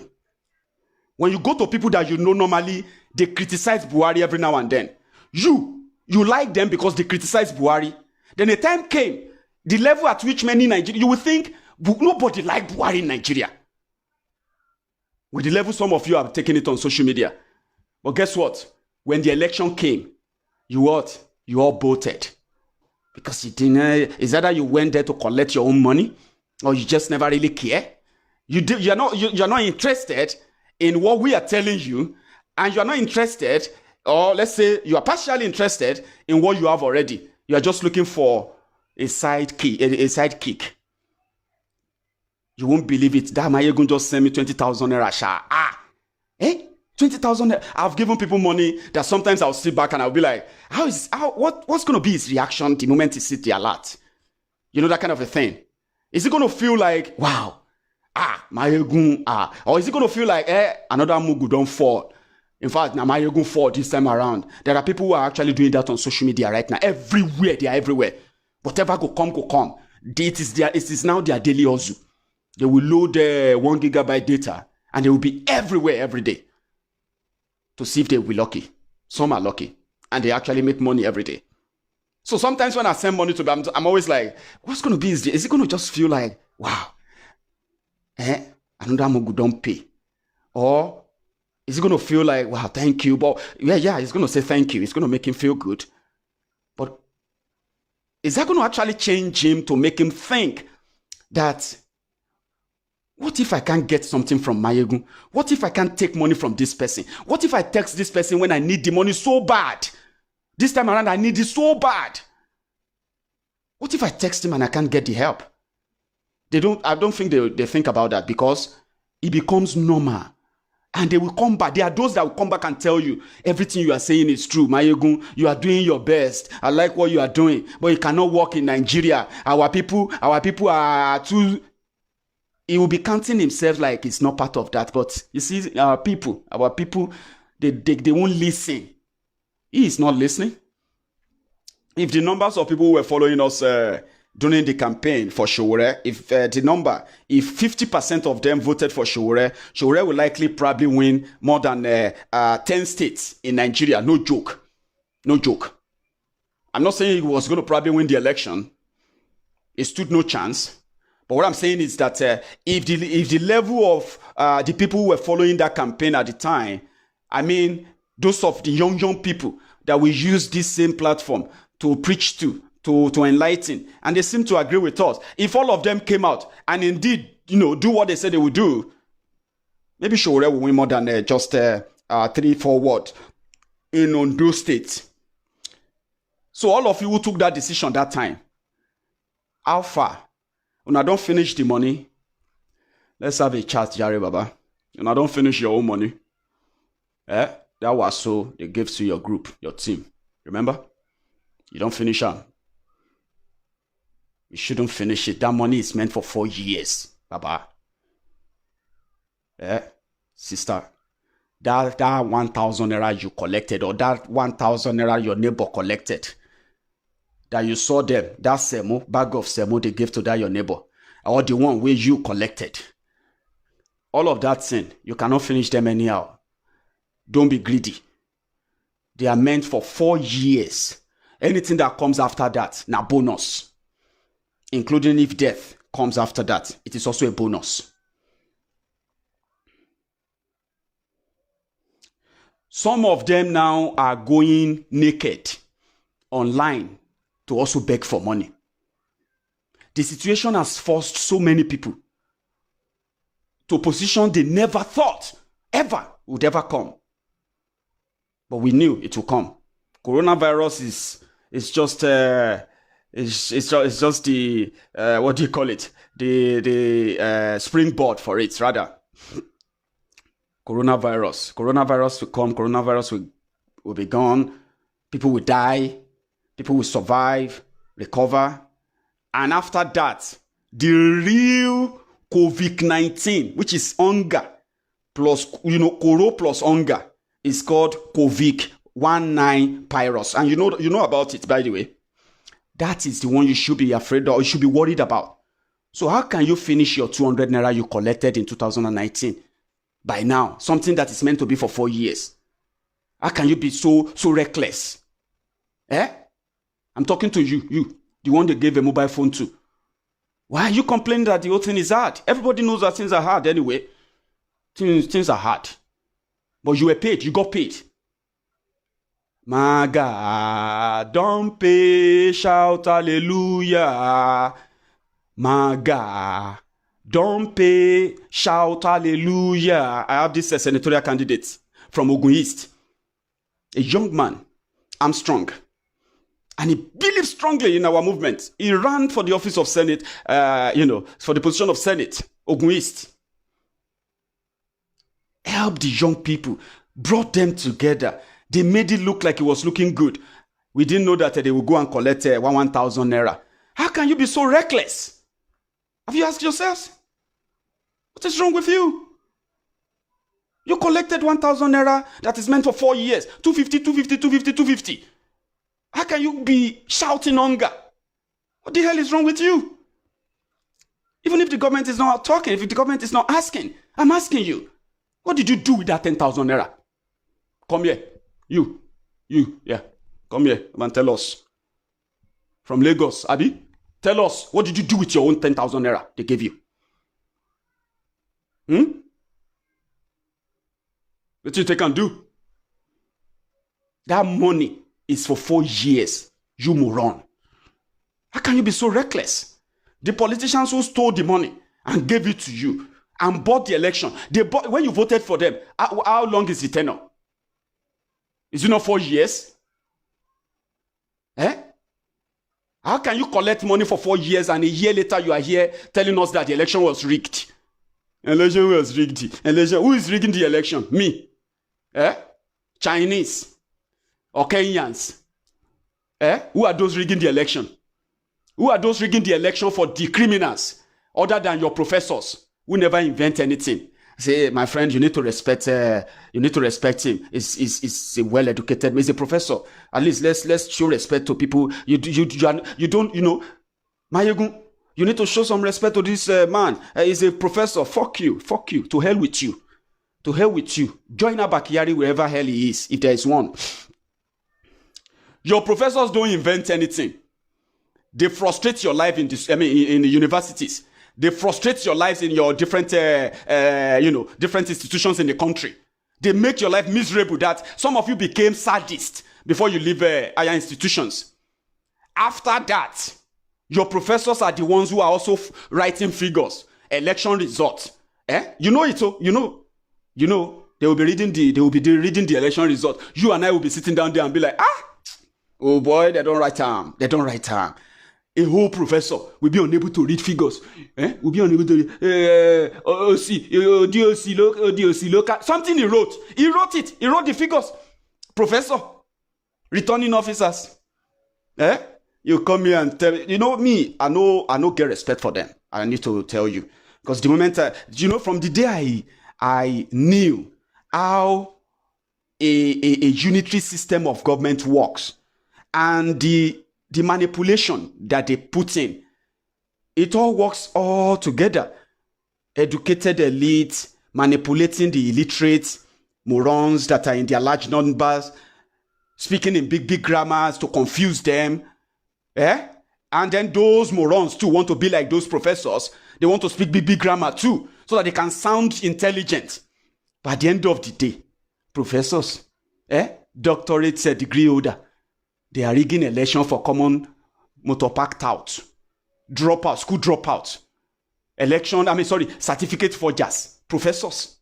When you go to people that you know normally, they criticize Buhari every now and then. You like them because they criticize Buhari. Then the time came, the level at which many Nigerians, you will think nobody liked Buhari in Nigeria. With the level some of you have taken it on social media. But guess what? When the election came, you what? You all voted. Because you didn't, is either you went there to collect your own money, or you just never really care. You're not interested in what we are telling you, and you're not interested, or let's say you are partially interested in what you have already. You are just looking for a sidekick. You won't believe it. That Mayegun just sent me 20,000 naira. 20,000 naira. I've given people money that sometimes I'll sit back and I'll be like, what's going to be his reaction the moment he sees the alert? You know, that kind of a thing. Is he going to feel like, wow, Mayegun, or is he going to feel like, another Mugu don't fall? In fact, now Mayegun fall this time around. There are people who are actually doing that on social media right now. Everywhere, they are everywhere. Whatever go come. It is now their daily hustle. They will load 1 gigabyte data and they will be everywhere every day to see if they will be lucky. Some are lucky and they actually make money every day. So sometimes when I send money to them, I'm always like, what's going to be? Is it going to just feel like, wow, another Mugu don't pay? Or is it going to feel like, wow, thank you? But yeah, he's going to say thank you. It's going to make him feel good. But is that going to actually change him to make him think that, what if I can't get something from Mayegun? What if I can't take money from this person? What if I text this person when I need the money so bad? This time around, I need it so bad. What if I text him and I can't get the help? I don't think they think about that, because it becomes normal. And they will come back. There are those that will come back and tell you everything you are saying is true. Mayegun, you are doing your best. I like what you are doing, but it cannot work in Nigeria. Our people are too. He will be counting himself like it's not part of that. But you see, our people, they won't listen. He is not listening. If the numbers of people who were following us during the campaign for Sowore, if 50% of them voted for Sowore will likely probably win more than 10 states in Nigeria. No joke. I'm not saying he was going to probably win the election. It stood no chance. But what I'm saying is that if the level of the people who were following that campaign at the time, I mean, those of the young people that we use this same platform to preach to enlighten, and they seem to agree with us. If all of them came out and indeed, do what they said they would do, maybe Sowore will win more than just 3-4 wards in Ondo State. So all of you who took that decision that time, how far? When I don't finish the money, let's have a chat, Jare Baba. When I don't finish your own money, that was so they gave to your group, your team. Remember? You don't finish them. You shouldn't finish it. That money is meant for 4 years, Baba. Sister, that 1,000 naira you collected, or that 1,000 naira your neighbor collected, that you saw them, that semo, bag of semo they gave to that your neighbor, or the one where you collected, all of that thing, you cannot finish them anyhow. Don't be greedy. They are meant for 4 years. Anything that comes after that, na bonus. Including if death comes after that, it is also a bonus. Some of them now are going naked online to also beg for money. The situation has forced so many people to a position they never thought ever would ever come. But we knew it would come. Coronavirus is just it's just the what do you call it? The springboard for it, rather. Coronavirus will come. Coronavirus will be gone. People will die. People will survive, recover, and after that, the real COVID-19, which is hunger plus Coro plus hunger, is called COVID-19 virus. And you know about it, by the way. That is the one you should be afraid of, you should be worried about. So how can you finish your 200 naira you collected in 2019 by now? Something that is meant to be for 4 years. How can you be so reckless? I'm talking to you, the one they gave a mobile phone to. Why are you complaining that the whole thing is hard? Everybody knows that things are hard anyway. Things are hard. But you were paid. You got paid. My God, don't pay, shout hallelujah. My God, don't pay, shout hallelujah. I have this senatorial candidate from Ogun East. A young man, Armstrong. And he believes strongly in our movement. He ran for the office of Senate, for the position of Senate, Ogun East. Helped the young people, brought them together. They made it look like it was looking good. We didn't know that they would go and collect 1,000 naira. How can you be so reckless? Have you asked yourselves? What is wrong with you? You collected 1,000 naira that is meant for 4 years. 250, 250, 250, 250. How can you be shouting hunger? What the hell is wrong with you? Even if the government is not talking, if the government is not asking, I'm asking you, what did you do with that 10,000 naira? Come here. You, come here and tell us. From Lagos, Abi, tell us, what did you do with your own 10,000 naira they gave you? What you take and do? That money is for 4 years, you moron. How can you be so reckless? The politicians who stole the money and gave it to you and bought the election, when you voted for them, how long is the tenure? Is it not 4 years? How can you collect money for 4 years and a year later you are here telling us that the election was rigged? Election was rigged. Election. Who is rigging the election? Me. Chinese. Or Kenyans? Who are those rigging the election? Who are those rigging the election for the criminals other than your professors who never invent anything? Say, my friend, you need to respect him. He's a well-educated, he's a professor. At least let's show respect to people. You don't, Mayegun, you need to show some respect to this man. He's a professor. Fuck you. To hell with you. Join Abakari wherever hell he is, if there is one. Your professors don't invent anything. They frustrate your life in the universities. They frustrate your lives in your different institutions in the country. They make your life miserable that some of you became sadists before you leave higher institutions. After that, your professors are the ones who are also writing figures, election results. You know it, so they will be reading the election result. You and I will be sitting down there and be like, oh boy, they don't write time. A whole professor will be unable to read figures. Will be unable to read DOC, local. Something he wrote. He wrote it. He wrote the figures. Professor, returning officers. You come here and tell me. I know get respect for them. I need to tell you. Because the moment from the day I knew how a unitary system of government works, and the manipulation that they put in. It all works all together. Educated elite manipulating the illiterate morons that are in their large numbers, speaking in big grammars to confuse them. And then those morons too want to be like those professors. They want to speak big grammar too, so that they can sound intelligent. But at the end of the day, professors, doctorate degree holder, they are rigging election for common motor park tout, dropout, school dropout, certificate forgers, professors.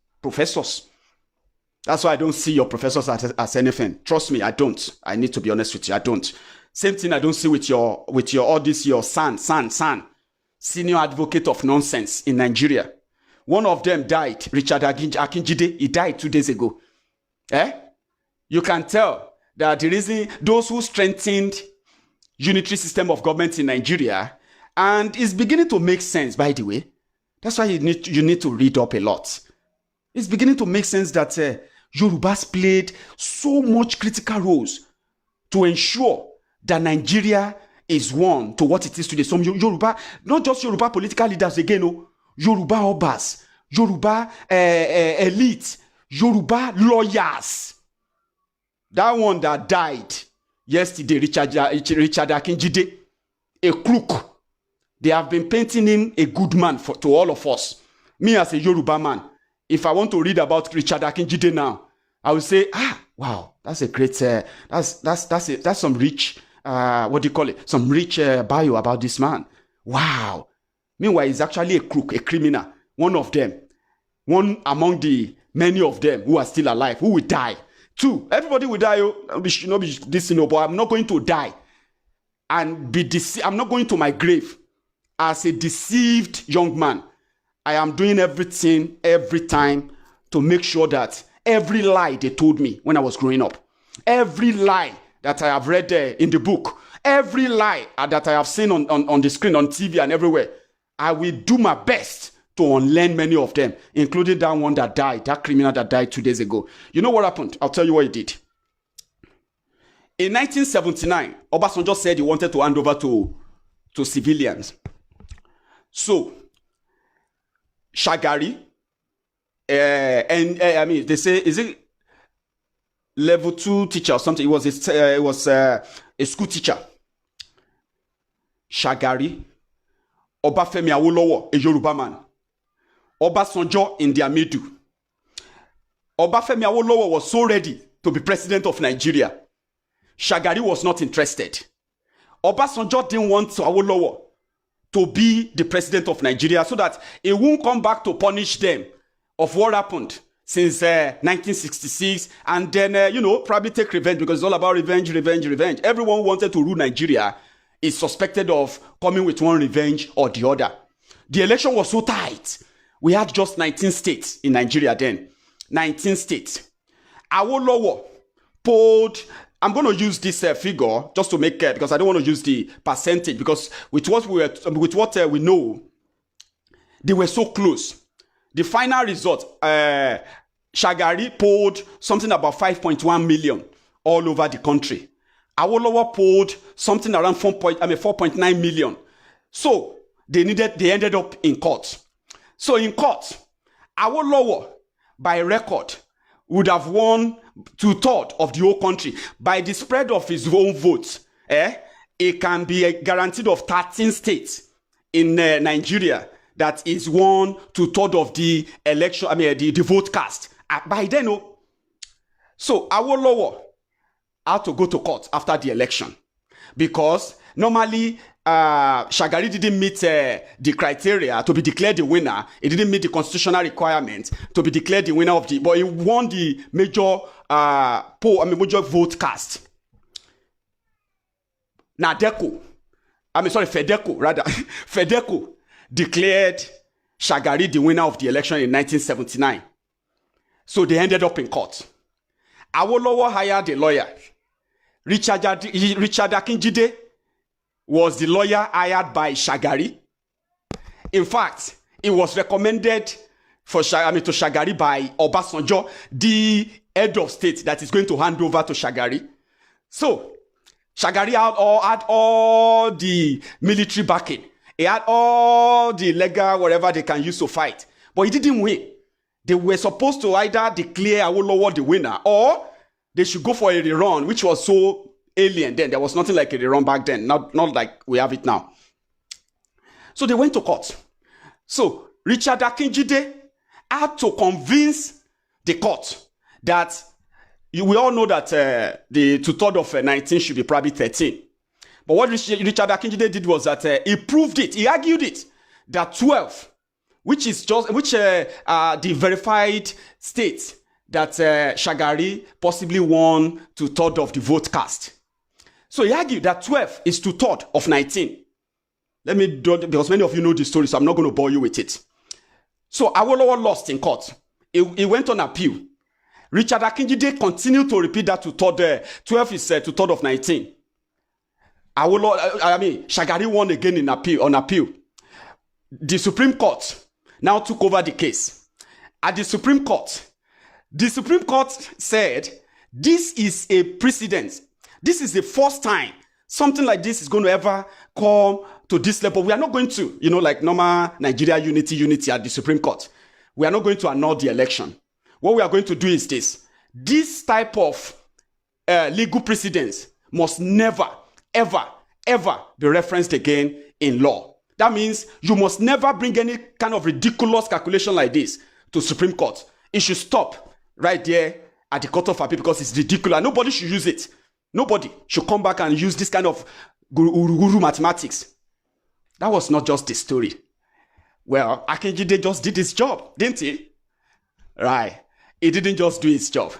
That's why I don't see your professors as anything. Trust me, I don't. I need to be honest with you, I don't. Same thing I don't see with your all this, your son, senior advocate of nonsense in Nigeria. One of them died, Richard Akinjide. He died 2 days ago. You can tell that the reason those who strengthened unitary system of government in Nigeria, and it's beginning to make sense, by the way. That's why you need to read up a lot. It's beginning to make sense that Yorubas played so much critical roles to ensure that Nigeria is one to what it is today. Some Yoruba, not just Yoruba political leaders again, no. Yoruba obas, Yoruba elite, Yoruba lawyers. That one that died yesterday, Richard Akinjide, a crook. They have been painting him a good man to all of us. Me as a Yoruba man, if I want to read about Richard Akinjide now, I will say, wow, that's a great, that's some rich, some rich bio about this man. Wow. Meanwhile, he's actually a crook, a criminal, one of them. One among the many of them who are still alive, who will die. Two, everybody will die. But I'm not going to die and be deceived. I'm not going to my grave as a deceived young man. I am doing everything every time to make sure that every lie they told me when I was growing up, every lie that I have read in the book, every lie that I have seen on the screen, on TV and everywhere, I will do my best to unlearn many of them, including that one that died, that criminal that died 2 days ago. You know what happened? I'll tell you what he did. In 1979, Obasanjo said he wanted to hand over to civilians. So, Shagari, they say, is it level 2 teacher or something? It was a school teacher. Shagari, Obafemi Awolowo, a Yoruba man. Obasanjo in their middle. Obafemi Awolowo was so ready to be president of Nigeria. Shagari was not interested. Obasanjo didn't want Awolowo to be the president of Nigeria so that he won't come back to punish them of what happened since 1966 and then, probably take revenge, because it's all about revenge. Everyone who wanted to rule Nigeria is suspected of coming with one revenge or the other. The election was so tight. We had just 19 states in Nigeria then. 19 states. Awolowo polled, I'm going to use this figure just to make it, because I don't want to use the percentage, because with what we know, they were so close. The final result, Shagari polled something about 5.1 million all over the country. Awolowo polled something around 4.9 million. So they ended up in court. So in court, Awolowo, by record, would have won 2/3 of the whole country. By the spread of his own votes, it can be guaranteed of 13 states in Nigeria that is 1/2 of the election, the vote cast. By then, so Awolowo had to go to court after the election, because normally Shagari didn't meet the criteria to be declared the winner. He didn't meet the constitutional requirement to be declared the winner but he won the major major vote cast. Fedeco declared Shagari the winner of the election in 1979. So they ended up in court. Awolowo hired a lawyer. Richard Akinjide was the lawyer hired by Shagari. In fact, it was recommended to Shagari by Obasanjo, the head of state that is going to hand over to Shagari. So Shagari had all the military backing. He had all the legal whatever they can use to fight. But he didn't win. They were supposed to either declare Awolowo the winner or they should go for a rerun, which was so alien then. There was nothing like a rerun back then, not like we have it now. So they went to court. So Richard Akinjide had to convince the court that we all know that the 2/3 of 19 should be probably 13. But what Richard Akinjide did was that he proved it. He argued it that 12, which are the verified states that Shagari possibly won 2/3 of the vote cast. So he argued that 12 is 2/3 of 19. Because many of you know the story, so I'm not going to bore you with it. So Awolowo lost in court. He went on appeal. Richard Akinjide continued to repeat that 12 is 2/3 of 19. Shagari won again on appeal. The Supreme Court now took over the case. At the Supreme Court said, this is a precedent. This is the first time something like this is going to ever come to this level. We are not going to, like normal Nigeria unity at the Supreme Court. We are not going to annul the election. What we are going to do is this. This type of legal precedence must never, ever, ever be referenced again in law. That means you must never bring any kind of ridiculous calculation like this to Supreme Court. It should stop right there at the Court of Appeal because it's ridiculous. Nobody should use it. Nobody should come back and use this kind of guru mathematics. That was not just the story. Well, Akinjide just did his job, didn't he? Right. He didn't just do his job.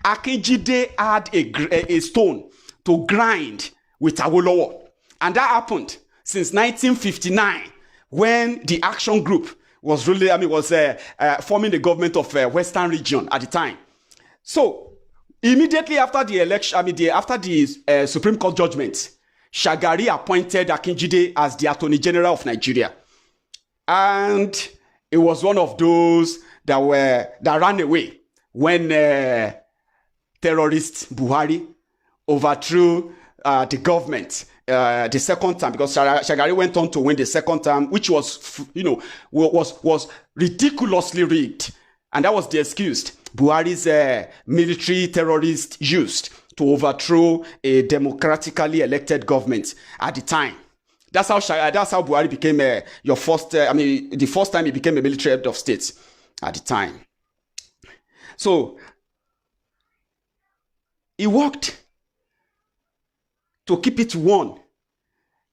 Akinjide had a stone to grind with Awolowo. And that happened since 1959 when the Action Group was forming the government of Western Region at the time. So immediately after the election, after the Supreme Court judgment, Shagari appointed Akinjide as the Attorney General of Nigeria. And it was one of those that ran away when terrorist Buhari overthrew the government the second time, because Shagari went on to win the second time, which was ridiculously rigged. And that was the excuse Buhari's military terrorists used to overthrow a democratically elected government at the time. That's how Buhari became the first time he became a military head of state at the time. So he worked to keep it one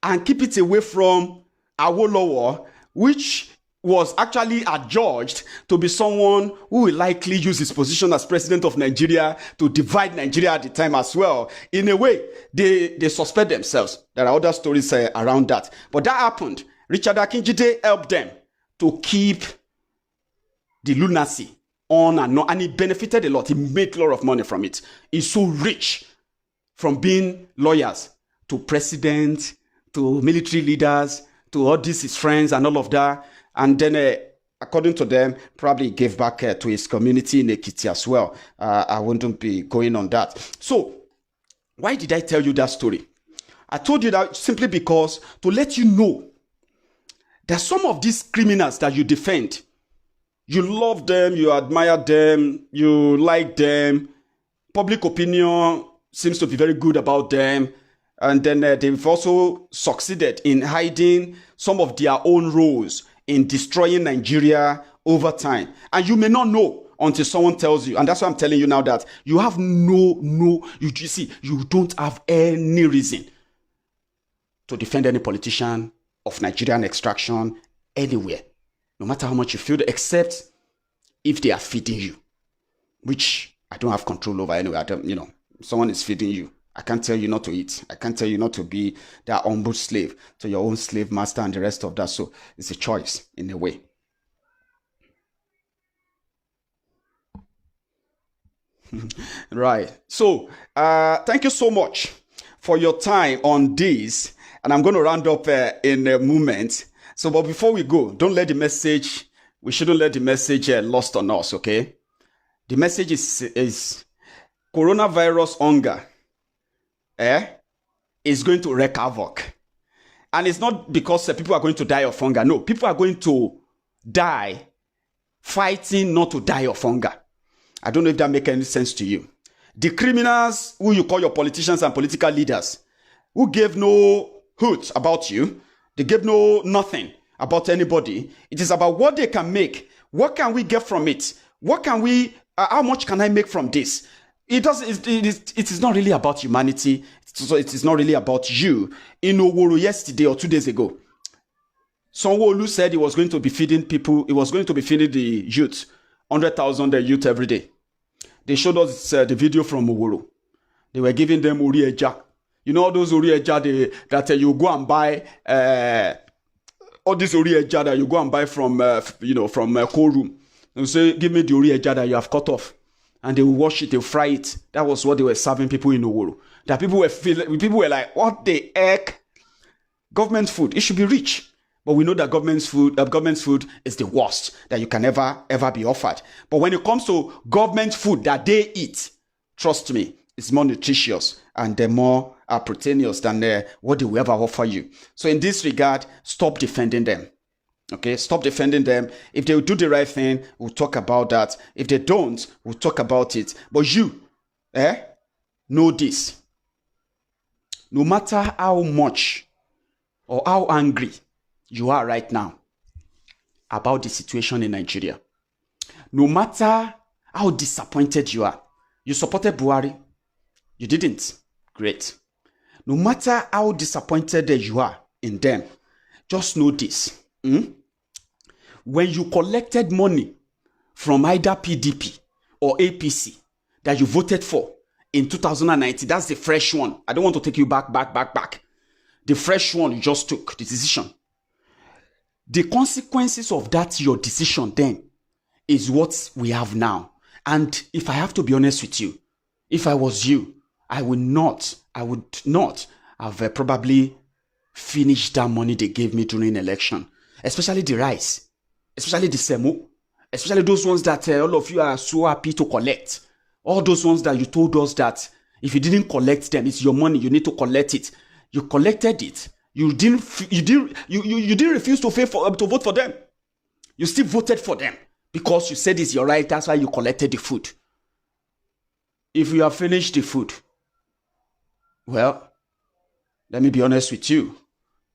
and keep it away from Awolowo, which was actually adjudged to be someone who will likely use his position as president of Nigeria to divide Nigeria at the time as well. In a way, they suspect themselves. There are other stories around that. But that happened. Richard Akinjide helped them to keep the lunacy on and on. And he benefited a lot. He made a lot of money from it. He's so rich from being lawyers to president, to military leaders, to all these his friends and all of that. And then, according to them, probably gave back to his community in Ekiti as well. I wouldn't be going on that. So, why did I tell you that story? I told you that simply because to let you know that some of these criminals that you defend, you love them, you admire them, you like them, public opinion seems to be very good about them, and then they've also succeeded in hiding some of their own roles in destroying Nigeria over time. And you may not know until someone tells you. And that's why I'm telling you now that you have you don't have any reason to defend any politician of Nigerian extraction anywhere, no matter how much you feel, except if they are feeding you, which I don't have control over anyway. Someone is feeding you. I can't tell you not to eat. I can't tell you not to be that humble slave to your own slave master and the rest of that. So it's a choice in a way. Right. So thank you so much for your time on this. And I'm going to round up in a moment. So, but before we go, don't let the message we shouldn't let the message lost on us, okay? The message is coronavirus hunger is going to wreak havoc. And it's not because people are going to die of hunger. No, people are going to die fighting not to die of hunger. I don't know if that makes any sense to you. The criminals who you call your politicians and political leaders, who gave no hoot about you, they gave nothing about anybody. It is about what they can make. What can we get from it? What can we, how much can I make from this? It is not really about humanity. So it is not really about you. In Oworo yesterday or 2 days ago, Sanwo-Olu said he was going to be feeding people, he was going to be feeding the youth, 100,000 youth every day. They showed us the video from Oworo. They were giving them Ori Eja. You know all those Ori Eja that you go and buy, all this Ori Eja that you go and buy from, from cold room. They say, give me the Ori Eja that you have cut off. And they will wash it, they will fry it. That was what they were serving people in Oworo. That people were like, what the heck? Government food, it should be rich. But we know that government food is the worst that you can ever be offered. But when it comes to government food that they eat, trust me, it's more nutritious and they're more proteinous than what they will ever offer you. So in this regard, stop defending them. Okay, stop defending them. If they will do the right thing, we'll talk about that. If they don't, we'll talk about it. But you, know this. No matter how much or how angry you are right now about the situation in Nigeria, no matter how disappointed you are, you supported Buhari, you didn't, great. No matter how disappointed you are in them, just know this. When you collected money from either PDP or APC that you voted for in 2019, that's the fresh one. I don't want to take you back. The fresh one you just took, the decision. The consequences of that, your decision then, is what we have now. And if I have to be honest with you, if I was you, I would not have probably finished that money they gave me during election. Especially the rice, especially the semo, especially those ones that all of you are so happy to collect. All those ones that you told us that if you didn't collect them, it's your money, you need to collect it. You collected it. You didn't refuse to vote for them. You still voted for them because you said it's your right. That's why you collected the food. If you have finished the food, well, let me be honest with you.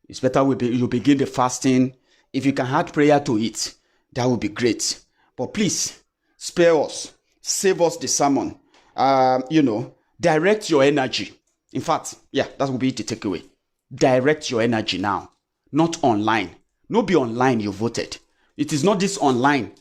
It's better you begin the fasting. If you can add prayer to it, that would be great. But please, spare us. Save us the sermon. Direct your energy. In fact, that will be the takeaway. Direct your energy now. Not online. No be online you voted. It is not this online.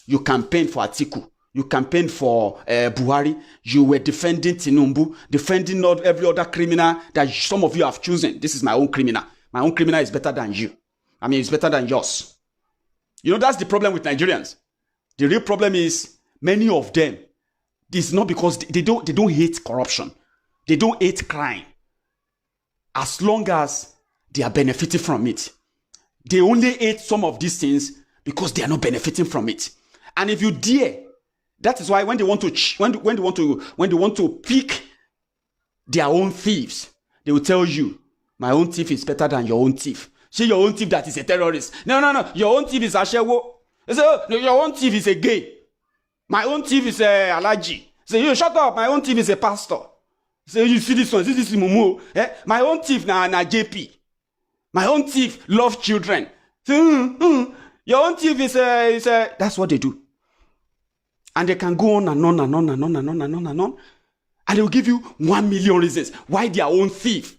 You campaign for Atiku. You campaign for Buhari. You were defending Tinubu. Defending every other criminal that some of you have chosen. This is my own criminal. My own criminal is better than you. I mean, it's better than yours. You know, that's the problem with Nigerians. The real problem is many of them, it's not because they don't hate corruption. They don't hate crime. As long as they are benefiting from it. They only hate some of these things because they are not benefiting from it. And if you dare, that is why when they want to pick their own thieves, they will tell you, my own thief is better than your own thief. See your own thief that is a terrorist. No. Your own thief is Ashewo. They say, oh, your own thief is a gay. My own thief is a allergy. Say, you shut up. My own thief is a pastor. Say, you see this one. This is Mumu. My own thief na JP. My own thief loves children. Say, your own thief is a. That's what they do. And they can go on and on and on and on and on and on and on. And they will give you 1 million reasons why their own thief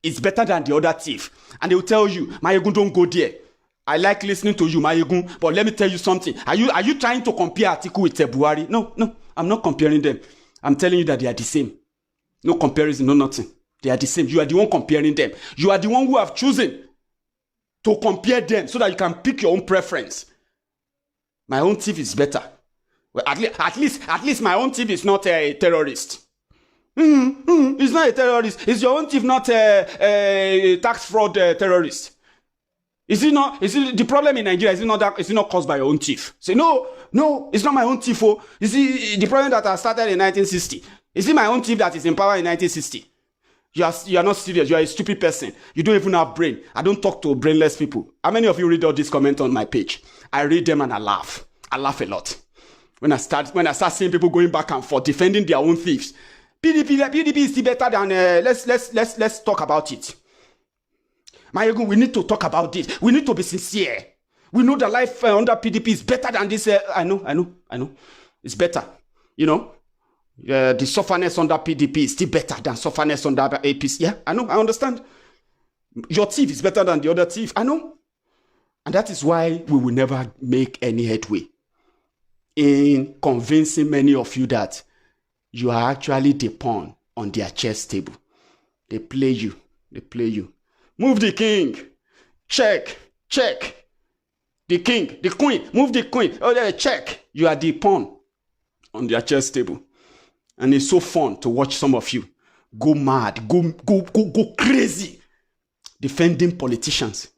is better than the other thief. And they will tell you, Mayegun, don't go there. I like listening to you, Mayegun, but let me tell you something. Are you trying to compare Atiku with Buhari? No, I'm not comparing them. I'm telling you that they are the same. No comparison, no nothing. They are the same. You are the one comparing them. You are the one who have chosen to compare them so that you can pick your own preference. My own thief is better. Well, at least my own thief is not a terrorist. It's not a terrorist. Is your own thief not a tax fraud terrorist? Is it not? Is it the problem in Nigeria? Is it not that? Is it not caused by your own thief? Say no, it's not my own thief. Oh, is it the problem that I started in 1960? Is it my own thief that is in power in 1960? You are not serious. You are a stupid person. You don't even have brain. I don't talk to brainless people. How many of you read all these comments on my page? I read them and I laugh. I laugh a lot when I start seeing people going back and forth defending their own thieves. PDP is still better than. Let's talk about it. Mayegun, we need to talk about this. We need to be sincere. We know that life under PDP is better than this. I know. It's better. You know, the sufferness under PDP is still better than sufferness under APC. Yeah, I know. I understand. Your thief is better than the other thief. I know. And that is why we will never make any headway in convincing many of you that you are actually the pawn on their chess table. They play you. Move the king. Check. The king, the queen. Move the queen. Oh, check. You are the pawn on their chess table. And it's so fun to watch some of you go mad, go crazy, defending politicians.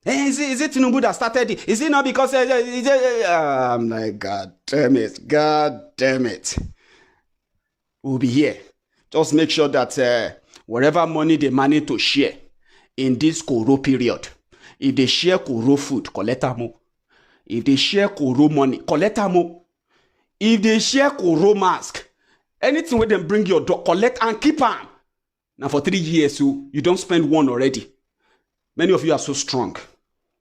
Hey, is it Tinubu that started it? Is it not because... I'm like, God damn it. We'll be here. Just make sure that whatever money they manage to share in this Koro period, if they share Koro food, collect more. If they share Koro money, collect more. If they share Koro mask, anything where them bring your dog, collect and keep them. Now for 3 years, you don't spend one already. Many of you are so strong.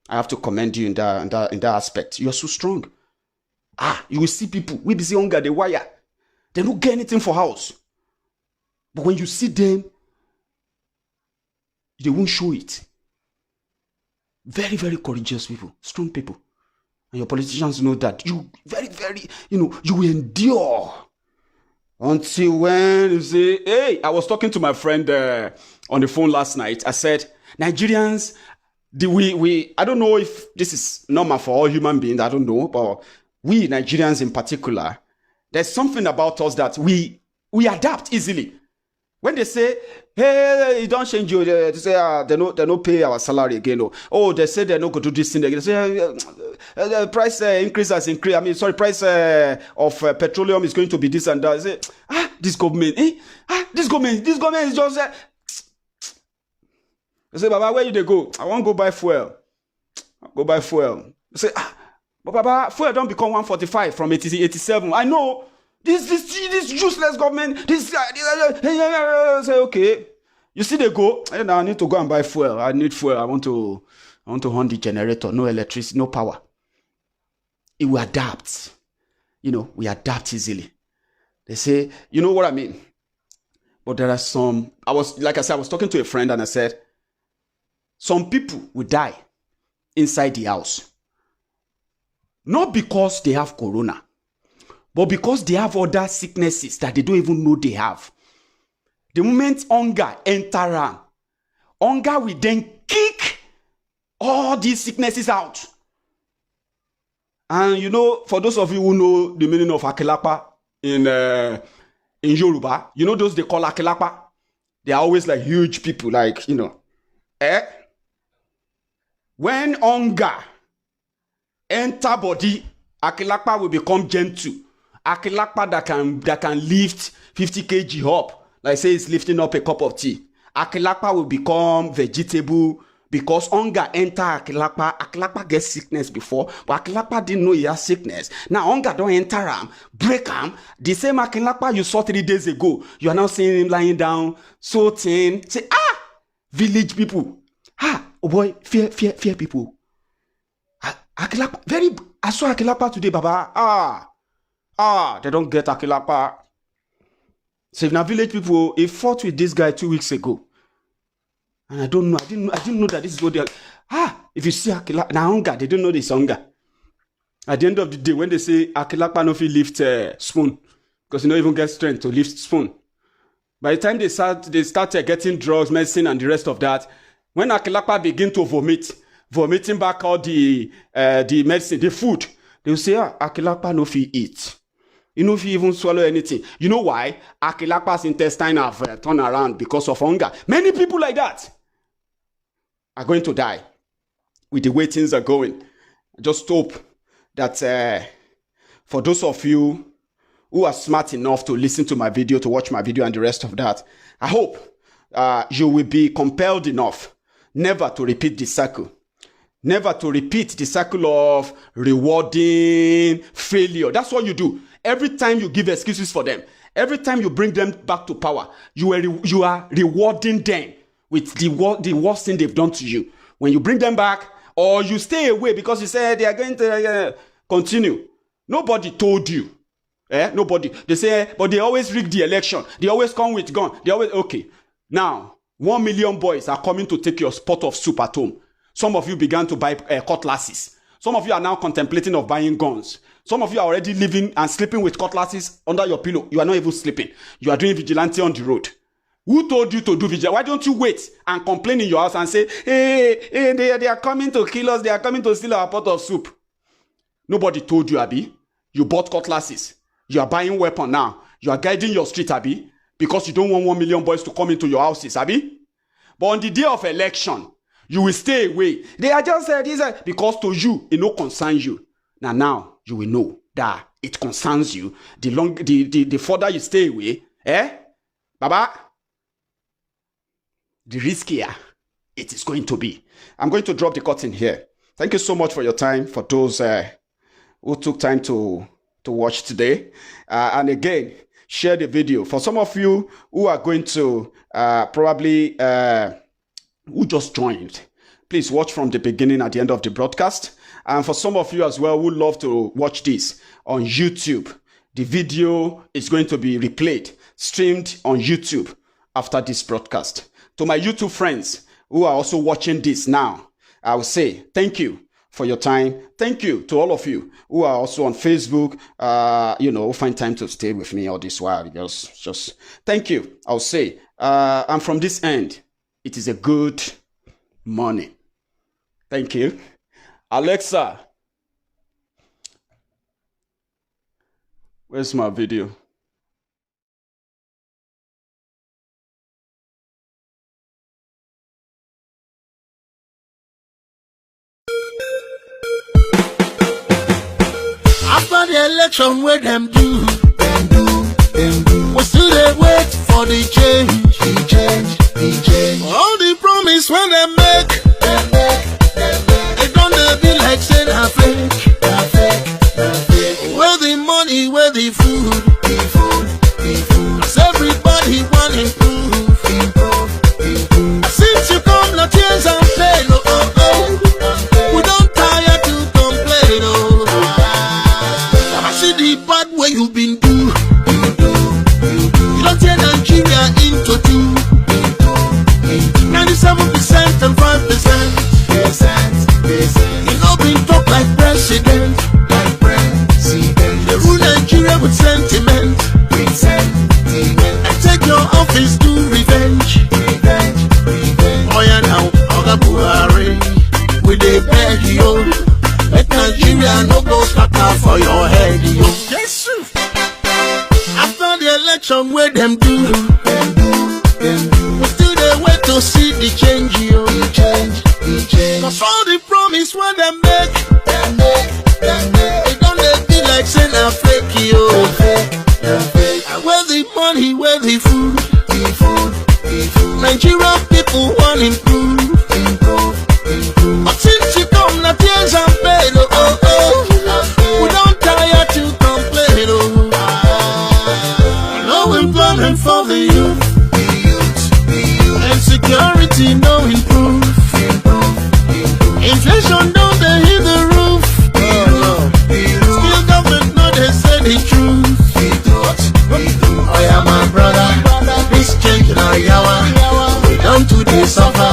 I have to commend you in that aspect. You are so strong. You will see people. We be see hunger, they wire. They don't get anything for house. But when you see them, they won't show it. Very, very courageous people, strong people. And your politicians know that. You very, very, you will endure. Until when you say, hey, I was talking to my friend on the phone last night. I said, Nigerians, I don't know if this is normal for all human beings. I don't know. But we Nigerians in particular, there's something about us that we adapt easily. When they say, hey, you don't change you, they say, they don't pay our salary again. Oh, they say they're not going to do this thing again. They say, the price increase has increased. Price of petroleum is going to be this and that. They say, this government, this government is just... They say, Baba, where they go? I want to go buy fuel. They say, but Baba, fuel don't become 145 from 87. I know. This useless government, say, okay. You see they go, now I need to go and buy fuel. I need fuel. I want to run the generator. No electricity, no power. It will adapt. We adapt easily. They say, you know what I mean? But there are some, I was talking to a friend and I said, some people will die inside the house. Not because they have corona, but because they have other sicknesses that they don't even know they have. The moment hunger enter them, hunger will then kick all these sicknesses out. And for those of you who know the meaning of Akelapa in Yoruba, those they call Akelapa. They are always like huge people, like, When hunger enter body, Akelapa will become gentle. Akelapa that can lift 50 kg up. Like say it's lifting up a cup of tea. Akelapa will become vegetable because hunger enter Akelapa. Akelapa gets sickness before, but Akelapa didn't know he has sickness. Now hunger don't enter him, break him. The same Akelapa you saw 3 days ago, you are now seeing him lying down, so thin. Say, village people. Oh boy, fear people. Akelapa, I saw Akelapa today, Baba. They don't get Akelapa. So if now village people, he fought with this guy 2 weeks ago. And I don't know, I didn't know that this is what they are. If you see Akelapa, now hunger, they don't know this hunger. At the end of the day, when they say Akelapa no fit lift spoon, because you don't even get strength to lift spoon. By the time they start getting drugs, medicine, and the rest of that, when Akelapa begin to vomiting back all the medicine, the food, they will say, Akelapa no fit eat. If you even swallow anything. You know why? Akelapa's intestine have turned around because of hunger. Many people like that are going to die with the way things are going. I just hope that for those of you who are smart enough to listen to my video, to watch my video and the rest of that, I hope you will be compelled enough never to repeat this cycle. Never to repeat the cycle of rewarding failure. That's what you do. Every time you give excuses for them, every time you bring them back to power, you are rewarding them with the worst thing they've done to you. When you bring them back, or you stay away because you say they are going to continue. Nobody told you. Nobody. They say, but they always rig the election. They always come with gun. They always, okay. Now, 1 million boys are coming to take your pot of soup at home. Some of you began to buy cutlasses. Some of you are now contemplating of buying guns. Some of you are already living and sleeping with cutlasses under your pillow. You are not even sleeping. You are doing vigilante on the road. Who told you to do vigilante? Why don't you wait and complain in your house and say, hey, they are coming to kill us. They are coming to steal our pot of soup. Nobody told you, Abi. You bought cutlasses. You are buying weapon now. You are guiding your street, Abi, because you don't want 1 million boys to come into your houses, Abi. But on the day of election, you will stay away. They are just because to you, it no concerns you. Now you will know that it concerns you. The further you stay away, Baba, the riskier it is going to be. I'm going to drop the curtain here. Thank you so much for your time, for those who took time to watch today. And again, share the video. For some of you who are going to probably who just joined, please watch from the beginning at the end of the broadcast. And for some of you as well who love to watch this on YouTube, the video is going to be replayed, streamed on YouTube after this broadcast. To my YouTube friends who are also watching this now, I will say thank you for your time. Thank you to all of you who are also on Facebook, find time to stay with me all this while. Just thank you. I'll say, and from this end, it is a good morning. Thank you. Alexa, where's my video? After the election, where them do, we still they wait for the change. All the promise when they make, they don't be like saying a fake. Where the money, where the food, as everybody want improve. Since you come, no tears and pain, we don't tire to complain, I see the bad way you've been do. You don't tear Nigeria into two. 97% and 5%. You know been talk like president. They rule Nigeria with sentiment. And take your office to revenge. Oh yeah now, Oga Buhari, we dey beg you. Let Nigeria no go scatter for your head, yo. Yes, sir. After the election, where them do, we still they wait to see the change, yo. Cause all the promise when they make, they don't be like saying a fake, yo. And where the money, where the food, Nigerian people want improve. But since you come, not tears and pain, we don't tire to complain, No employment for the youth, and security no improve. Inflation don't they hit the roof. Still government no they say the truth. Oh yeah, my brother, this change now yawa. We don't do this suffer.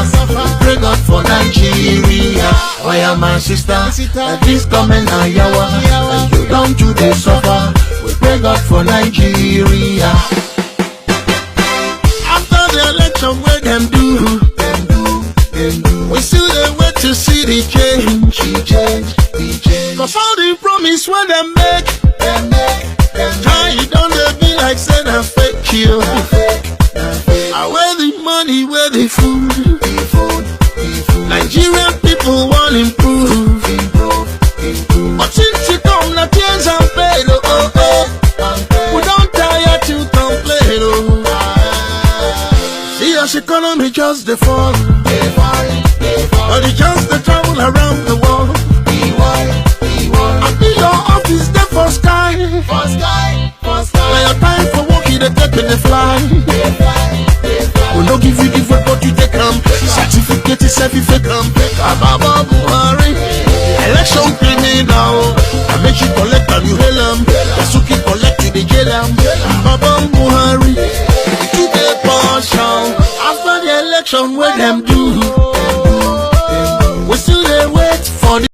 Pray God for Nigeria. Oh yeah, my sister, this comment now yawa. You don't do this suffer. We pray God for Nigeria. After the election, where them do, we still they wait to see the change. Cause all the promise when they make, don't they be like saying a fake you. Where the money, where the food, Nigerian people want him they fall. But the chance to travel around the world. I be your office there for sky. Now your time for working the take and the fly. We no give you different but you take them. Certificate is certificate. Ababa Buhari. Election criminal. I make you collect and you hail them. Yasuki collect you the jail them. Ababa Buhari. Keep a partial. After the election where them do.